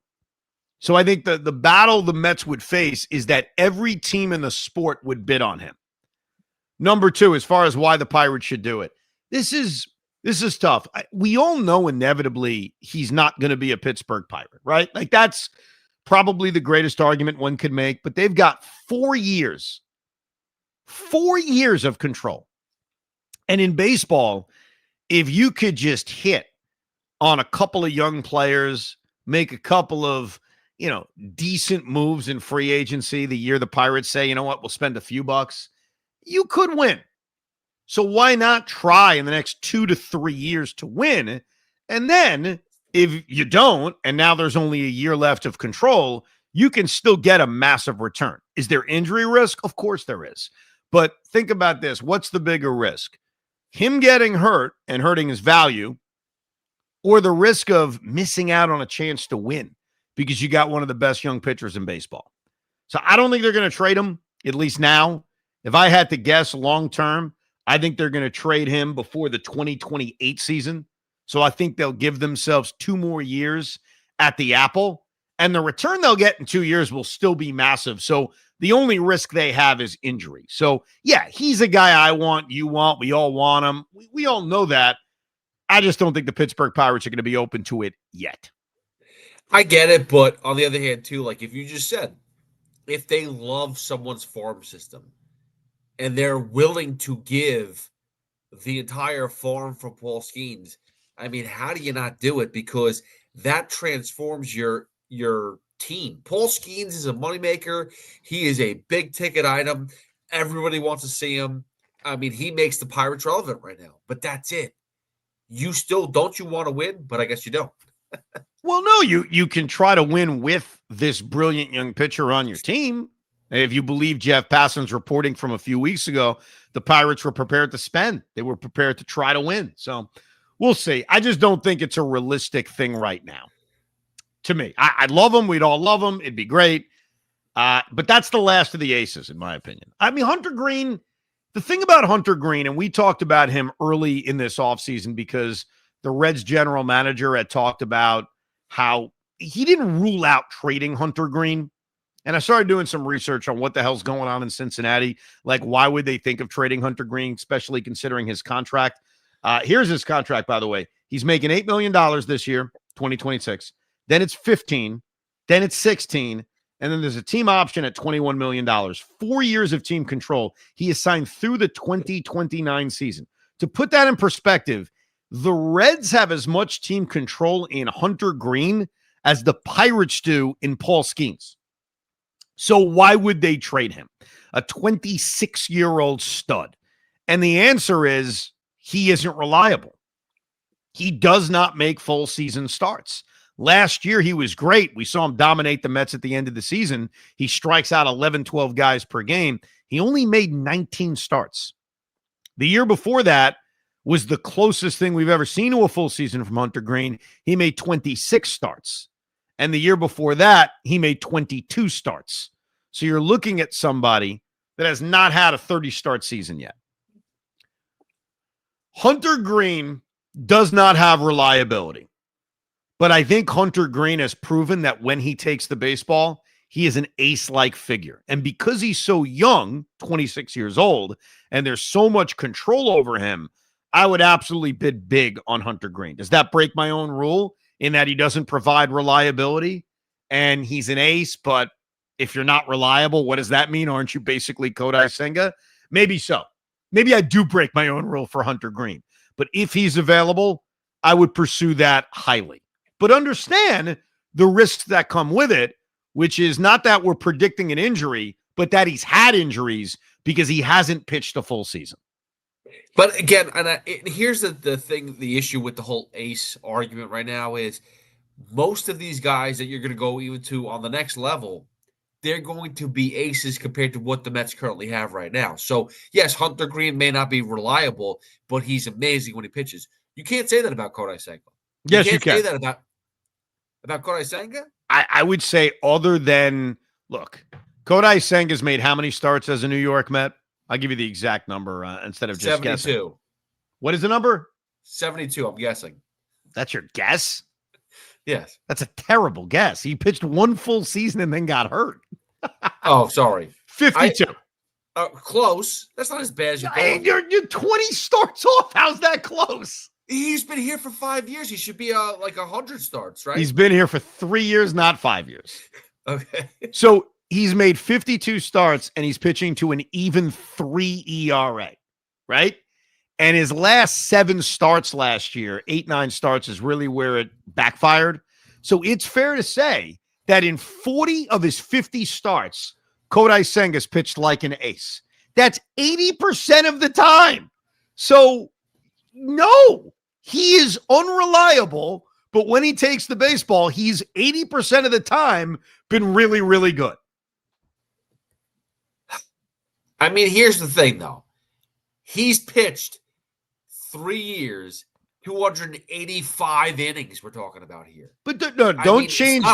So I think the battle the Mets would face is that every team in the sport would bid on him. Number two, as far as why the Pirates should do it, this is tough. We all know inevitably he's not going to be a Pittsburgh Pirate, right? Like that's probably the greatest argument one could make, but they've got 4 years of control. And in baseball, if you could just hit on a couple of young players, make a couple of, decent moves in free agency the year the Pirates say, you know what, we'll spend a few bucks, you could win. So why not try in the next 2 to 3 years to win? And then if you don't, and now there's only a year left of control, you can still get a massive return. Is there injury risk? Of course there is. But think about this. What's the bigger risk? Him getting hurt and hurting his value, or the risk of missing out on a chance to win because you got one of the best young pitchers in baseball? So I don't think they're going to trade him, at least now. If I had to guess long term, I think they're going to trade him before the 2028 season. So I think they'll give themselves 2 more years at the Apple, and the return they'll get in 2 years will still be massive. So the only risk they have is injury. So, yeah, he's a guy I want, you want, we all want him. We all know that. I just don't think the Pittsburgh Pirates are going to be open to it yet. I get it, but on the other hand, too, like if you just said, if they love someone's farm system and they're willing to give the entire farm for Paul Skenes, I mean, how do you not do it? Because that transforms your team. Paul Skenes is a moneymaker. He is a big ticket item. Everybody wants to see him. I mean, he makes the Pirates relevant right now, but that's it. You still don't you want to win, but I guess you don't. Well, no, you can try to win with this brilliant young pitcher on your team. If you believe Jeff Passan's reporting from a few weeks ago, the Pirates were prepared to spend. They were prepared to try to win. So we'll see. I just don't think it's a realistic thing right now. To me, I love him. We'd all love him. It'd be great. But that's the last of the aces, in my opinion. I mean, Hunter Green, the thing about Hunter Green, and we talked about him early in this offseason because the Reds general manager had talked about how he didn't rule out trading Hunter Green. And I started doing some research on what the hell's going on in Cincinnati. Like, why would they think of trading Hunter Green, especially considering his contract? Here's his contract, by the way. He's making $8 million this year, 2026. Then it's 15. Then it's 16. And then there's a team option at $21 million. 4 years of team control. He is signed through the 2029 season. To put that in perspective, the Reds have as much team control in Hunter Green as the Pirates do in Paul Skenes. So why would they trade him? A 26-year-old stud. And the answer is he isn't reliable. He does not make full season starts. Last year, he was great. We saw him dominate the Mets at the end of the season. He strikes out 11, 12 guys per game. He only made 19 starts. The year before that was the closest thing we've ever seen to a full season from Hunter Green. He made 26 starts. And the year before that, he made 22 starts. So you're looking at somebody that has not had a 30-start season yet. Hunter Green does not have reliability. But I think Hunter Green has proven that when he takes the baseball, he is an ace-like figure. And because he's so young, 26 years old, and there's so much control over him, I would absolutely bid big on Hunter Green. Does that break my own rule in that he doesn't provide reliability and he's an ace, but if you're not reliable, what does that mean? Aren't you basically Kodai Senga? Maybe so. Maybe I do break my own rule for Hunter Green. But if he's available, I would pursue that highly. But understand the risks that come with it, which is not that we're predicting an injury, but that he's had injuries because he hasn't pitched a full season. But again, and here's the thing, the issue with the whole ace argument right now is most of these guys that you're going to go even to on the next level, they're going to be aces compared to what the Mets currently have right now. So, yes, Hunter Green may not be reliable, but he's amazing when he pitches. You can't say that about Kodai Senga. Yes, you can. Say that about Kodai Senga? I would say other than, look, Kodai Senga's made how many starts as a New York Met? I'll give you the exact number instead of just 72. Guessing. What is the number? 72, I'm guessing. That's your guess? Yes. That's a terrible guess. He pitched one full season and then got hurt. Oh, sorry. 52. Close. That's not as bad as you thought. You're 20 starts off. How's that close? He's been here for 5 years. He should be like 100 starts, right? He's been here for 3 years, not 5 years. Okay. So he's made 52 starts and he's pitching to an even 3 ERA, right? And his last 7 starts last year, 8-9 starts is really where it backfired. So it's fair to say that in 40 of his 50 starts, Kodai Senga's pitched like an ace. That's 80% of the time. So no, he is unreliable, but when he takes the baseball, he's 80% of the time been really, really good. I mean, here's the thing, though. He's pitched 3 years, 285 innings we're talking about here. But don't change.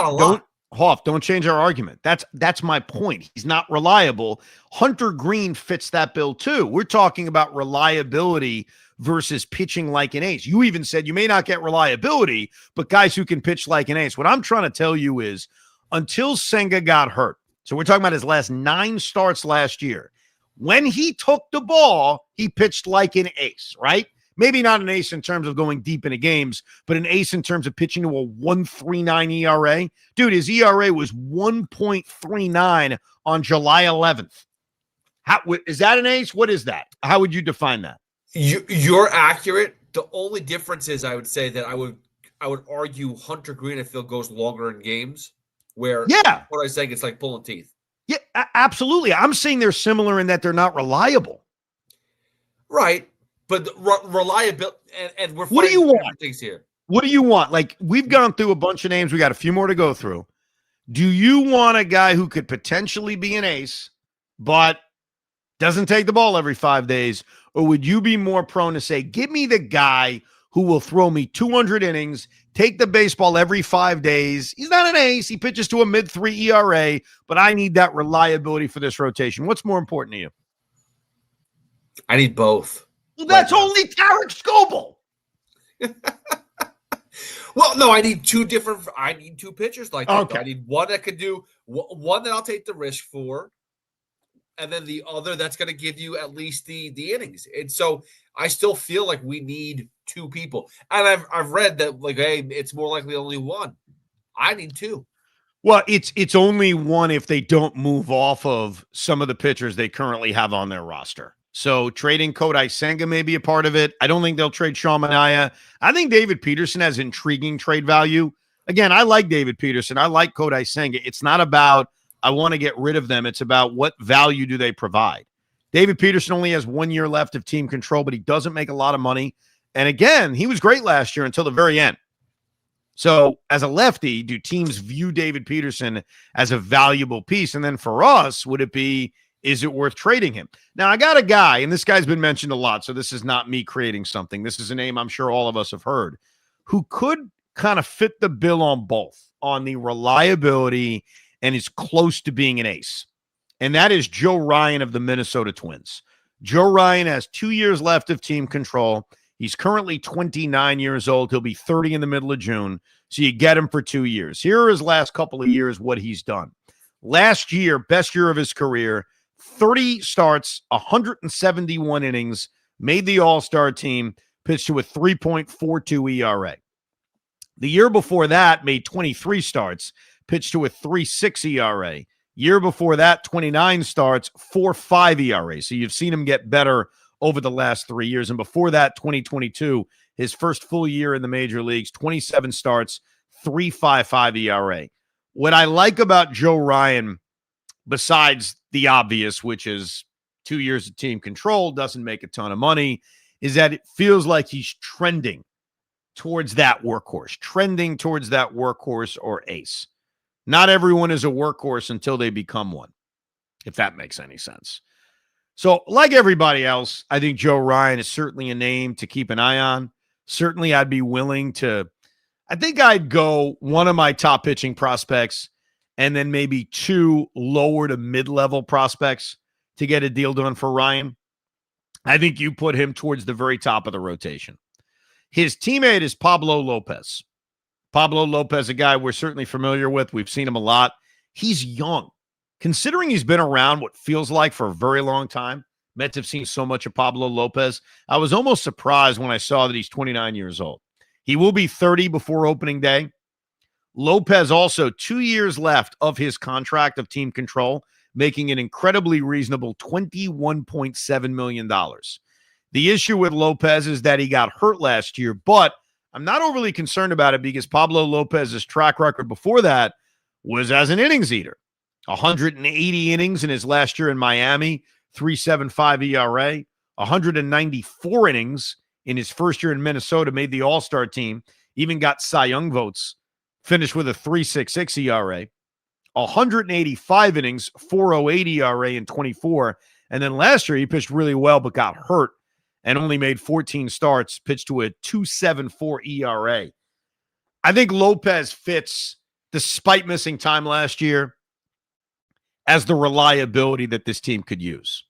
Hoff, don't change our argument. That's my point. He's not reliable. Hunter Green fits that bill too. We're talking about reliability versus pitching like an ace. You even said you may not get reliability, but guys who can pitch like an ace. What I'm trying to tell you is until Senga got hurt, so we're talking about his last 9 starts last year, when he took the ball, he pitched like an ace, right? Maybe not an ace in terms of going deep into games, but an ace in terms of pitching to a 1.39 ERA. Dude, his ERA was 1.39 on July 11th. Is that an ace? What is that? How would you define that? You're accurate. The only difference is I would say that I would argue Hunter Green, I feel, goes longer in games where what I'm saying, it's like pulling teeth. Yeah, absolutely. I'm saying they're similar in that they're not reliable. Right. But reliability, and we're what do you want? Things here. What do you want? Like, we've gone through a bunch of names. We got a few more to go through. Do you want a guy who could potentially be an ace, but doesn't take the ball every 5 days? Or would you be more prone to say, give me the guy who will throw me 200 innings, take the baseball every 5 days? He's not an ace. He pitches to a mid-3 ERA, but I need that reliability for this rotation. What's more important to you? I need both. Well, that's only Tarik Skubal. Well, no, I need two pitchers like that. Okay. I need one that could do one that I'll take the risk for, and then the other that's going to give you at least the innings. And so I still feel like we need 2 people. And I've read that, like, hey, it's more likely only one. I need 2. Well, it's only one if they don't move off of some of the pitchers they currently have on their roster. So trading Kodai Senga may be a part of it. I don't think they'll trade Sean Manaea. I think David Peterson has intriguing trade value. Again, I like David Peterson. I like Kodai Senga. It's not about I want to get rid of them. It's about what value do they provide. David Peterson only has 1 year left of team control, but he doesn't make a lot of money. And again, he was great last year until the very end. So as a lefty, do teams view David Peterson as a valuable piece? And then for us, would it be, is it worth trading him? Now, I got a guy, and this guy's been mentioned a lot, so this is not me creating something. This is a name I'm sure all of us have heard, who could kind of fit the bill on both, on the reliability and is close to being an ace. And that is Joe Ryan of the Minnesota Twins. Joe Ryan has 2 years left of team control. He's currently 29 years old. He'll be 30 in the middle of June. So you get him for 2 years. Here are his last couple of years, what he's done. Last year, best year of his career, 30 starts, 171 innings, made the All-Star team, pitched to a 3.42 ERA. The year before that, made 23 starts, pitched to a 3.6 ERA. Year before that, 29 starts, 4.5 ERA. So you've seen him get better over the last 3 years. And before that, 2022, his first full year in the major leagues, 27 starts, 3.55 ERA. What I like about Joe Ryan, besides the obvious, which is 2 years of team control, doesn't make a ton of money, is that it feels like he's trending towards that workhorse or ace. Not everyone is a workhorse until they become one, if that makes any sense. So like everybody else, I think Joe Ryan is certainly a name to keep an eye on. Certainly I'd be willing to, I think I'd go one of my top pitching prospects and then maybe 2 lower to mid-level prospects to get a deal done for Ryan. I think you put him towards the very top of the rotation. His teammate is Pablo Lopez. Pablo Lopez, a guy we're certainly familiar with. We've seen him a lot. He's young. Considering he's been around what feels like for a very long time, Mets have seen so much of Pablo Lopez. I was almost surprised when I saw that he's 29 years old. He will be 30 before opening day. Lopez also 2 years left of his contract of team control, making an incredibly reasonable $21.7 million. The issue with Lopez is that he got hurt last year, but I'm not overly concerned about it because Pablo Lopez's track record before that was as an innings eater. 180 innings in his last year in Miami, 3.75 ERA, 194 innings in his first year in Minnesota, made the All-Star team, even got Cy Young votes, finished with a 3.66 ERA, 185 innings, 4.08 ERA in 24. And then last year he pitched really well but got hurt and only made 14 starts, pitched to a 2.74 ERA. I think Lopez fits despite missing time last year, as the reliability that this team could use.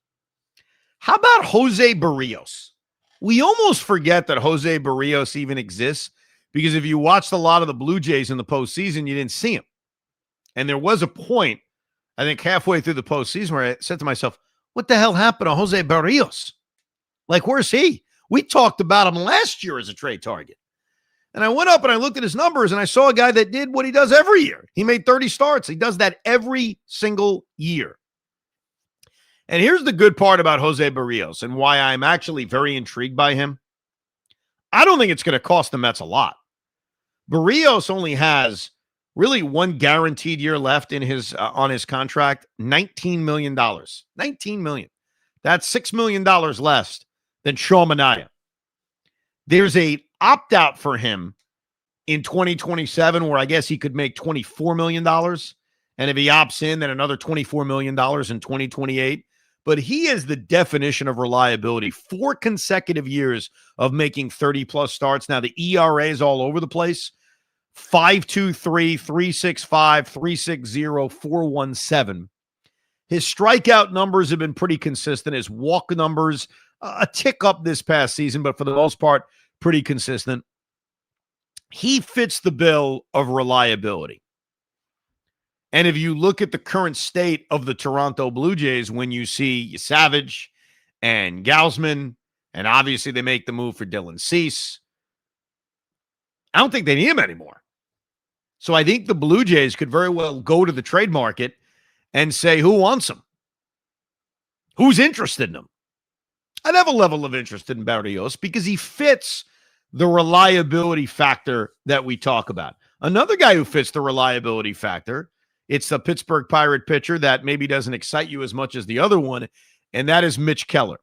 How about Jose Barrios? We almost forget that Jose Barrios even exists because if you watched a lot of the Blue Jays in the postseason, you didn't see him. And there was a point, I think halfway through the postseason, where I said to myself, what the hell happened to Jose Barrios? Like, where's he? We talked about him last year as a trade target. And I went up and I looked at his numbers and I saw a guy that did what he does every year. He made 30 starts. He does that every single year. And here's the good part about Jose Barrios and why I'm actually very intrigued by him. I don't think it's going to cost the Mets a lot. Barrios only has really one guaranteed year left in his on his contract, $19 million. $19 million. That's $6 million less than Sean Manaea. There's a opt-out for him in 2027 where I guess he could make $24 million. And if he opts in, then another $24 million in 2028. But he is the definition of reliability. 4 consecutive years of making 30-plus starts. Now, the ERA is all over the place. 5.23, 3.65, 3.60, 4.17. His strikeout numbers have been pretty consistent. His walk numbers, a tick up this past season, but for the most part, pretty consistent. He fits the bill of reliability. And if you look at the current state of the Toronto Blue Jays, when you see Savage and Gausman, and obviously they make the move for Dylan Cease, I don't think they need him anymore. So I think the Blue Jays could very well go to the trade market and say, who wants him? Who's interested in him? I'd have a level of interest in Barrios because he fits the reliability factor that we talk about. Another guy who fits the reliability factor, it's the Pittsburgh Pirate pitcher that maybe doesn't excite you as much as the other one, and that is Mitch Keller.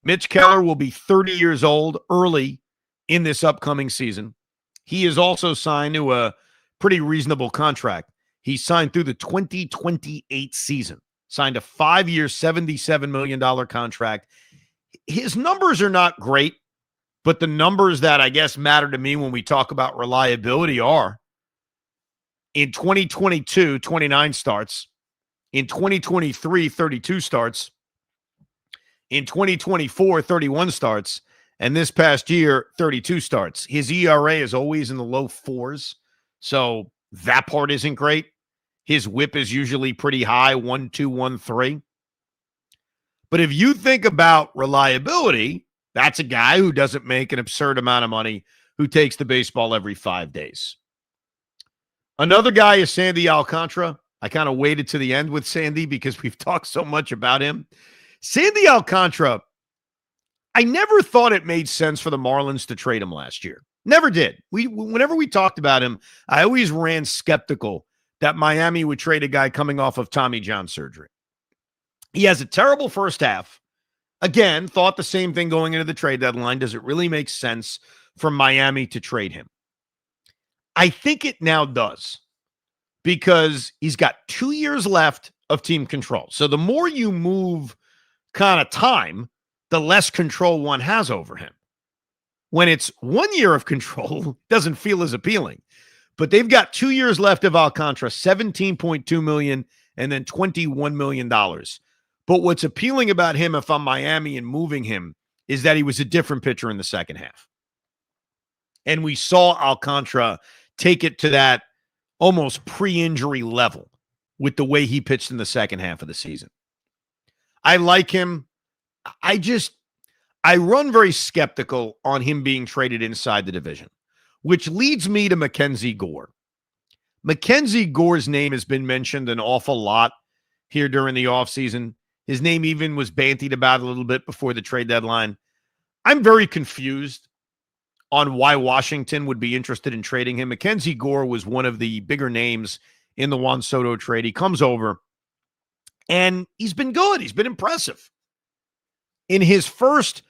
Mitch Keller will be 30 years old early in this upcoming season. He is also signed to a pretty reasonable contract. He signed through the 2028 season, signed a 5-year, $77 million contract. His numbers are not great, but the numbers that I guess matter to me when we talk about reliability are in 2022, 29 starts, in 2023, 32 starts, in 2024, 31 starts, and this past year, 32 starts. His ERA is always in the low 4s, so that part isn't great. His whip is usually pretty high, 1.2, 1.3. But if you think about reliability, that's a guy who doesn't make an absurd amount of money, who takes the baseball every 5 days. Another guy is Sandy Alcantara. I kind of waited to the end with Sandy because we've talked so much about him. Sandy Alcantara, I never thought it made sense for the Marlins to trade him last year. Never did. Whenever we talked about him, I always ran skeptical that Miami would trade a guy coming off of Tommy John surgery. He has a terrible first half. Again, thought the same thing going into the trade deadline. Does it really make sense for Miami to trade him? I think it now does because he's got 2 years left of team control. So the more you move kind of time, the less control one has over him. When it's 1 year of control, it doesn't feel as appealing. But they've got 2 years left of Alcantara, $17.2 million and then $21 million. But what's appealing about him, if I'm Miami and moving him, is that he was a different pitcher in the second half. And we saw Alcantara take it to that almost pre-injury level with the way he pitched in the second half of the season. I like him. I run very skeptical on him being traded inside the division, which leads me to Mackenzie Gore. Mackenzie Gore's name has been mentioned an awful lot here during the offseason. His name even was bantied about a little bit before the trade deadline. I'm very confused on why Washington would be interested in trading him. Mackenzie Gore was one of the bigger names in the Juan Soto trade. He comes over, and he's been good. He's been impressive. In his first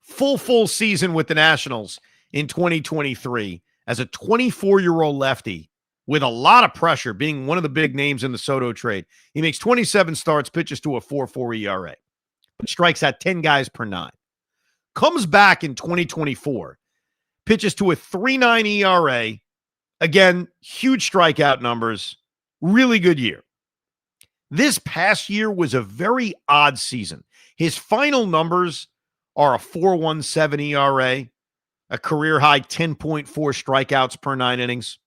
full season with the Nationals in 2023, as a 24-year-old lefty with a lot of pressure, being one of the big names in the Soto trade, he makes 27 starts, pitches to a 4.4 ERA, but strikes out 10 guys per 9. Comes back in 2024, pitches to a 3.9 ERA, Again, huge strikeout numbers, really good year. This past year was a very odd season. His final numbers are a 4.17 ERA, a career high 10.4 strikeouts per 9 innings.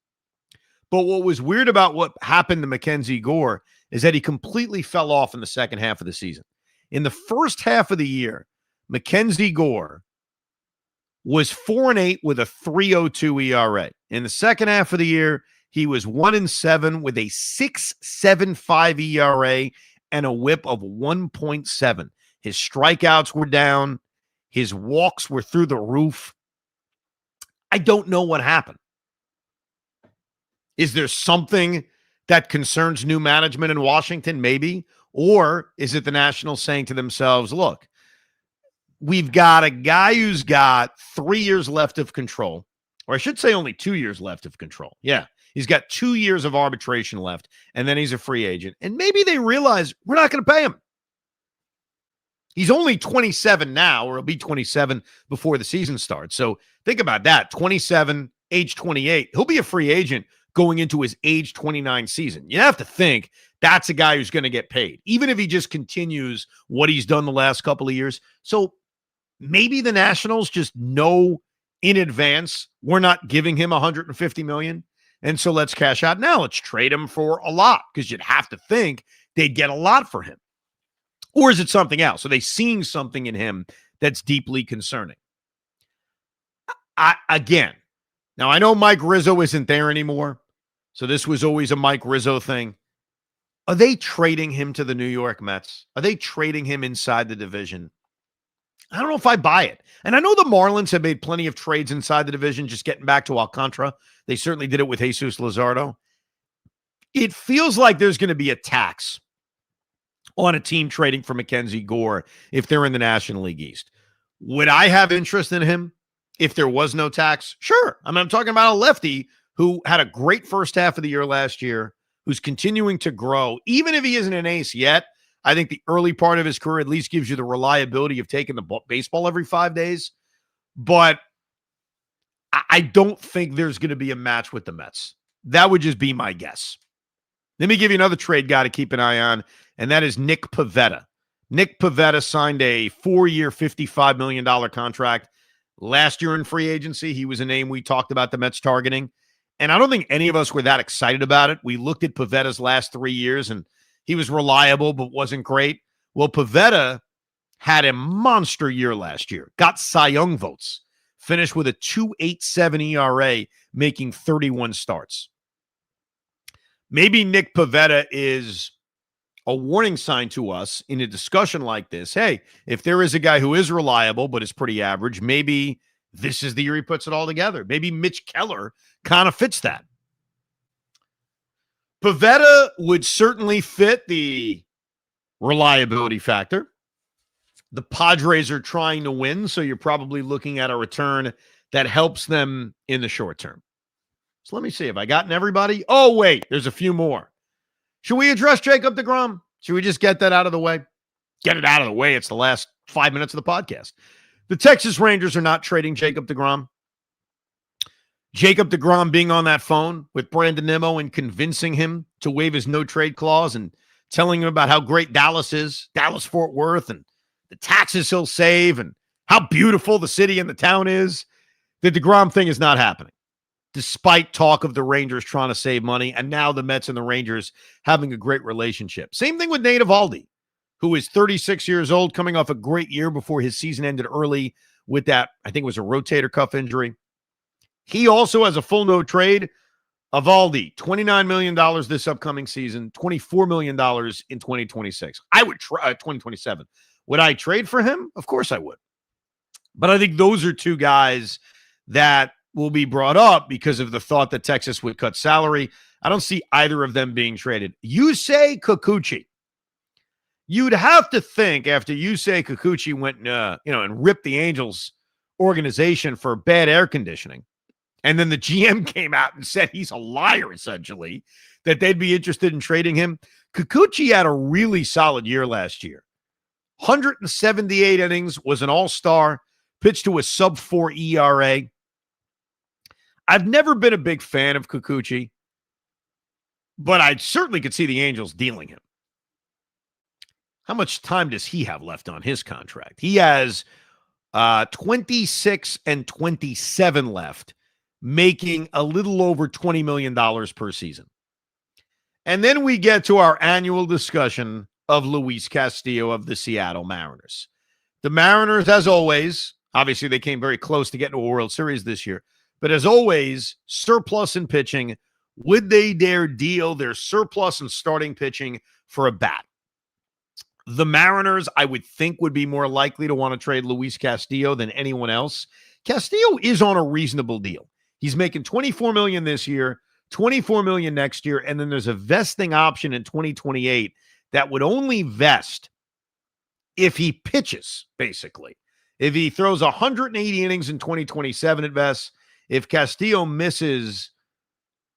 But what was weird about what happened to Mackenzie Gore is that he completely fell off in the second half of the season. In the first half of the year, Mackenzie Gore was 4-8 with a 3.02 ERA. In the second half of the year, he was 1-7 with a 6.75 ERA and a whip of 1.7. His strikeouts were down. His walks were through the roof. I don't know what happened. Is there something that concerns new management in Washington? Maybe. Or is it the Nationals saying to themselves, look, we've got a guy who's got 3 years left of control, or I should say only 2 years left of control. Yeah, he's got 2 years of arbitration left, and then he's a free agent. And maybe they realize we're not going to pay him. He's only 27 now, or he'll be 27 before the season starts. So think about that. 27, age 28. He'll be a free agent going into his age 29 season. You have to think that's a guy who's going to get paid, even if he just continues what he's done the last couple of years. So maybe the Nationals just know in advance we're not giving him $150 million, and so let's cash out now. Let's trade him for a lot, because you'd have to think they'd get a lot for him. Or is it something else? Are they seeing something in him that's deeply concerning? Again, now I know Mike Rizzo isn't there anymore, so this was always a Mike Rizzo thing. Are they trading him to the New York Mets? Are they trading him inside the division? I don't know if I buy it. And I know the Marlins have made plenty of trades inside the division, just getting back to Alcantara. They certainly did it with Jesus Luzardo. It feels like there's going to be a tax on a team trading for Mackenzie Gore if they're in the National League East. Would I have interest in him if there was no tax? Sure. I mean, I'm talking about a lefty who had a great first half of the year last year, who's continuing to grow. Even if he isn't an ace yet, I think the early part of his career at least gives you the reliability of taking the baseball every 5 days. But I don't think there's going to be a match with the Mets. That would just be my guess. Let me give you another trade guy to keep an eye on, and that is Nick Pivetta. Nick Pivetta signed a 4-year, $55 million contract last year in free agency. He was a name we talked about the Mets targeting, and I don't think any of us were that excited about it. We looked at Pivetta's last 3 years, and he was reliable but wasn't great. Well, Pivetta had a monster year last year, got Cy Young votes, finished with a 2.87 ERA, making 31 starts. Maybe Nick Pivetta is a warning sign to us in a discussion like this. Hey, if there is a guy who is reliable but is pretty average, maybe this is the year he puts it all together. Maybe Mitch Keller kind of fits that. Pivetta would certainly fit the reliability factor. The Padres are trying to win, so you're probably looking at a return that helps them in the short term. So let me see. Have I gotten everybody? Oh, wait. There's a few more. Should we address Jacob deGrom? Should we just get that out of the way? Get it out of the way. It's the last 5 minutes of the podcast. The Texas Rangers are not trading Jacob deGrom. Jacob deGrom being on that phone with Brandon Nimmo and convincing him to waive his no-trade clause and telling him about how great Dallas is, Dallas-Fort Worth, and the taxes he'll save and how beautiful the city and the town is. The deGrom thing is not happening, despite talk of the Rangers trying to save money, and now the Mets and the Rangers having a great relationship. Same thing with Nate Eovaldi, who is 36 years old, coming off a great year before his season ended early with that, I think it was a rotator cuff injury. He also has a full no trade. Eovaldi, $29 million this upcoming season, $24 million in 2026. I would try 2027. Would I trade for him? Of course I would. But I think those are two guys that will be brought up because of the thought that Texas would cut salary. I don't see either of them being traded. Yusei Kikuchi. You'd have to think after Yusei Kikuchi went, and ripped the Angels organization for bad air conditioning, and then the GM came out and said he's a liar, essentially, that they'd be interested in trading him. Kikuchi had a really solid year last year. 178 innings, was an all-star, pitched to a sub-4 ERA. I've never been a big fan of Kikuchi, but I certainly could see the Angels dealing him. How much time does he have left on his contract? He has 26 and 27 left, making a little over $20 million per season. And then we get to our annual discussion of Luis Castillo of the Seattle Mariners. The Mariners, as always, obviously they came very close to getting to a World Series this year, but as always, surplus in pitching. Would they dare deal their surplus in starting pitching for a bat? The Mariners, I would think, would be more likely to want to trade Luis Castillo than anyone else. Castillo is on a reasonable deal. He's making $24 million this year, $24 million next year, and then there's a vesting option in 2028 that would only vest if he pitches, basically. If he throws 180 innings in 2027, it vests. If Castillo misses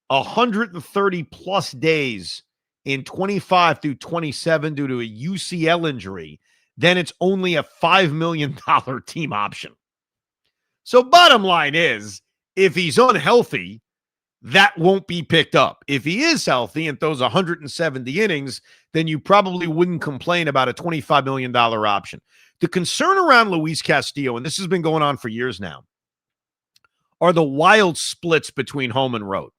130 plus days in 25 through 27 due to a UCL injury, then it's only a $5 million team option. So bottom line is, if he's unhealthy, that won't be picked up. If he is healthy and throws 170 innings, then you probably wouldn't complain about a $25 million option. The concern around Luis Castillo, and this has been going on for years now, are the wild splits between home and road.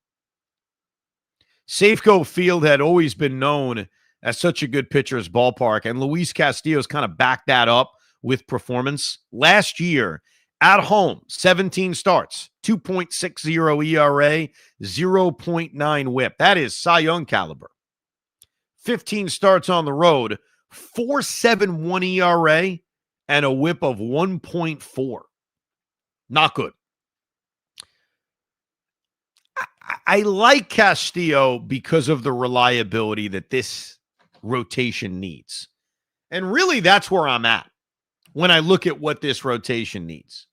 Safeco Field had always been known as such a good pitcher's ballpark, and Luis Castillo's kind of backed that up with performance. Last year, at home, 17 starts, 2.60 ERA, 0.9 whip. That is Cy Young caliber. 15 starts on the road, 4.71 ERA, and a whip of 1.4. Not good. I like Castillo because of the reliability that this rotation needs. And really, that's where I'm at when I look at what this rotation needs.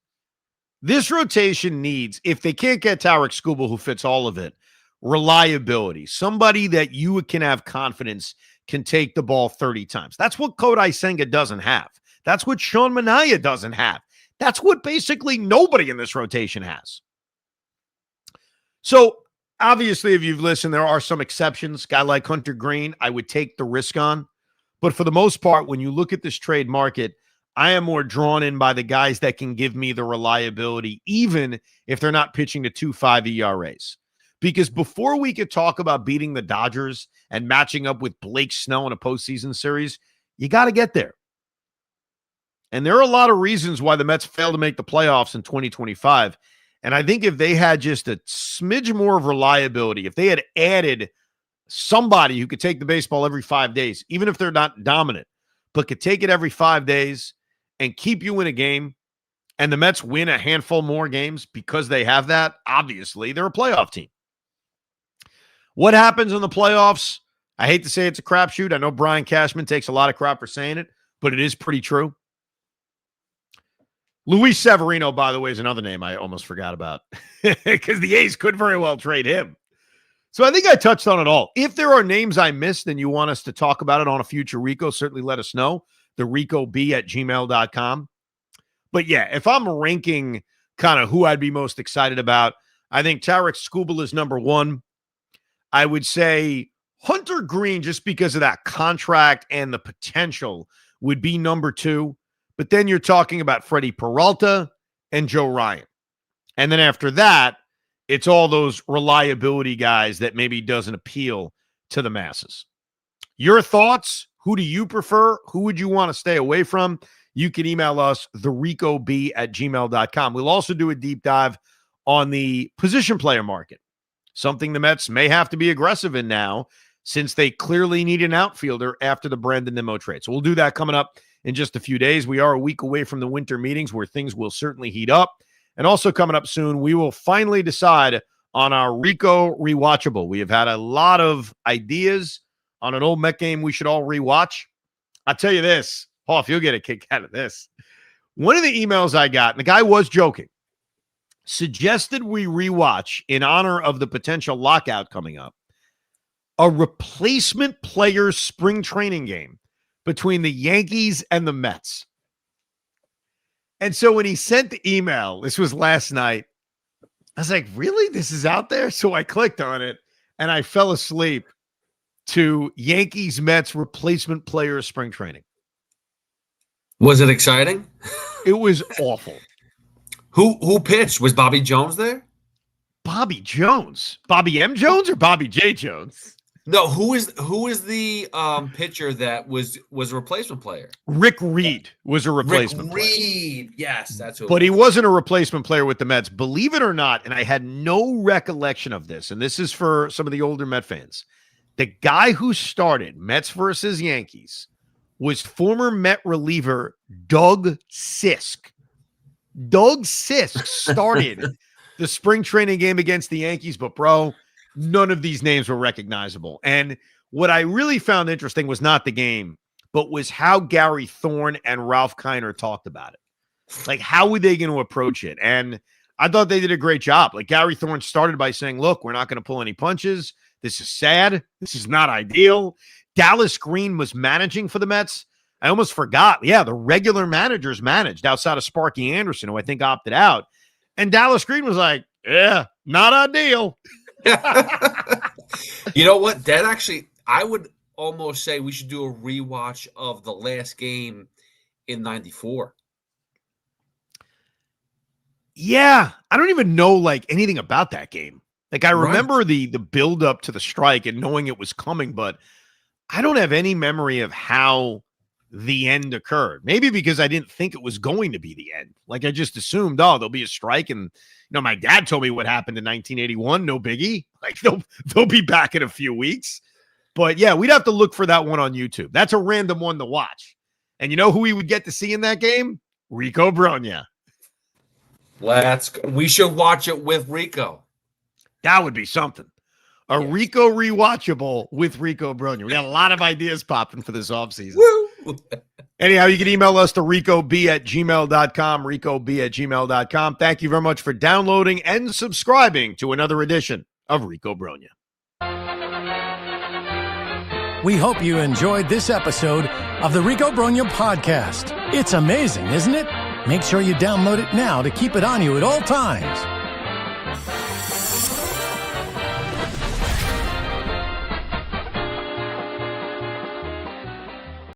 This rotation needs, if they can't get Tarik Skubal, who fits all of it, reliability. Somebody that you can have confidence can take the ball 30 times. That's what Kodai Senga doesn't have. That's what Sean Manaea doesn't have. That's what basically nobody in this rotation has. So, obviously, if you've listened, there are some exceptions. Guy like Hunter Green, I would take the risk on. But for the most part, when you look at this trade market, I am more drawn in by the guys that can give me the reliability, even if they're not pitching to 2.5 ERAs. Because before we could talk about beating the Dodgers and matching up with Blake Snell in a postseason series, you got to get there. And there are a lot of reasons why the Mets failed to make the playoffs in 2025. And I think if they had just a smidge more of reliability, if they had added somebody who could take the baseball every 5 days, even if they're not dominant, but could take it every 5 days and keep you in a game, and the Mets win a handful more games because they have that, obviously, they're a playoff team. What happens in the playoffs? I hate to say it's a crapshoot. I know Brian Cashman takes a lot of crap for saying it, but it is pretty true. Luis Severino, by the way, is another name I almost forgot about because the A's could very well trade him. So I think I touched on it all. If there are names I missed and you want us to talk about it on a future Rico, certainly let us know. The RicoB@gmail.com. But yeah, if I'm ranking kind of who I'd be most excited about, I think Tarik Skubal is number one. I would say Hunter Green, just because of that contract and the potential, would be number two. But then you're talking about Freddie Peralta and Joe Ryan. And then after that, it's all those reliability guys that maybe doesn't appeal to the masses. Your thoughts? Who do you prefer? Who would you want to stay away from? You can email us, thericob@gmail.com. We'll also do a deep dive on the position player market, something the Mets may have to be aggressive in now since they clearly need an outfielder after the Brandon Nimmo trade. So we'll do that coming up in just a few days. We are a week away from the winter meetings where things will certainly heat up. And also coming up soon, we will finally decide on our Rico rewatchable. We have had a lot of ideas on an old Met game we should all rewatch. I'll tell you this, Hoff, you'll get a kick out of this. One of the emails I got, and the guy was joking, suggested we rewatch, in honor of the potential lockout coming up, a replacement player spring training game between the Yankees and the Mets. And so when he sent the email, this was last night, I was like, really? This is out there? So I clicked on it and I fell asleep to Yankees Mets replacement player spring training. Was it exciting? It was awful. Who pitched? Was Bobby Jones there? Bobby Jones? Bobby M. Jones or Bobby J. Jones? No, who is the pitcher that was a replacement player? Rick Reed was a replacement player. Reed, yes, that's who. But he wasn't a replacement player with the Mets, believe it or not, and I had no recollection of this, and this is for some of the older Met fans. The guy who started Mets versus Yankees was former Met reliever Doug Sisk. Doug Sisk started the spring training game against the Yankees, but bro, none of these names were recognizable. And what I really found interesting was not the game, but was how Gary Thorne and Ralph Kiner talked about it. Like, how were they going to approach it? And I thought they did a great job. Like, Gary Thorne started by saying, look, we're not going to pull any punches. This is sad. This is not ideal. Dallas Green was managing for the Mets. I almost forgot. Yeah, the regular managers managed outside of Sparky Anderson, who I think opted out. And Dallas Green was like, yeah, not ideal. You know what? That actually, I would almost say we should do a rewatch of the last game in '94. Yeah, I don't even know like anything about that game. Like, I remember the build up to the strike and knowing it was coming, but I don't have any memory of how the end occurred. Maybe because I didn't think it was going to be the end. Like, I just assumed, oh, there'll be a strike. And, you know, my dad told me what happened in 1981. No biggie. Like, they'll be back in a few weeks. But yeah, we'd have to look for that one on YouTube. That's a random one to watch. And you know who we would get to see in that game? Rico Brogna. We should watch it with Rico. That would be something. A yes. Rico rewatchable with Rico Brogna. We got a lot of ideas popping for this offseason. Woo! Anyhow, you can email us to ricob@gmail.com, ricob@gmail.com. Thank you very much for downloading and subscribing to another edition of Rico Brogna. We hope you enjoyed this episode of the Rico Brogna podcast. It's amazing, isn't it? Make sure you download it now to keep it on you at all times.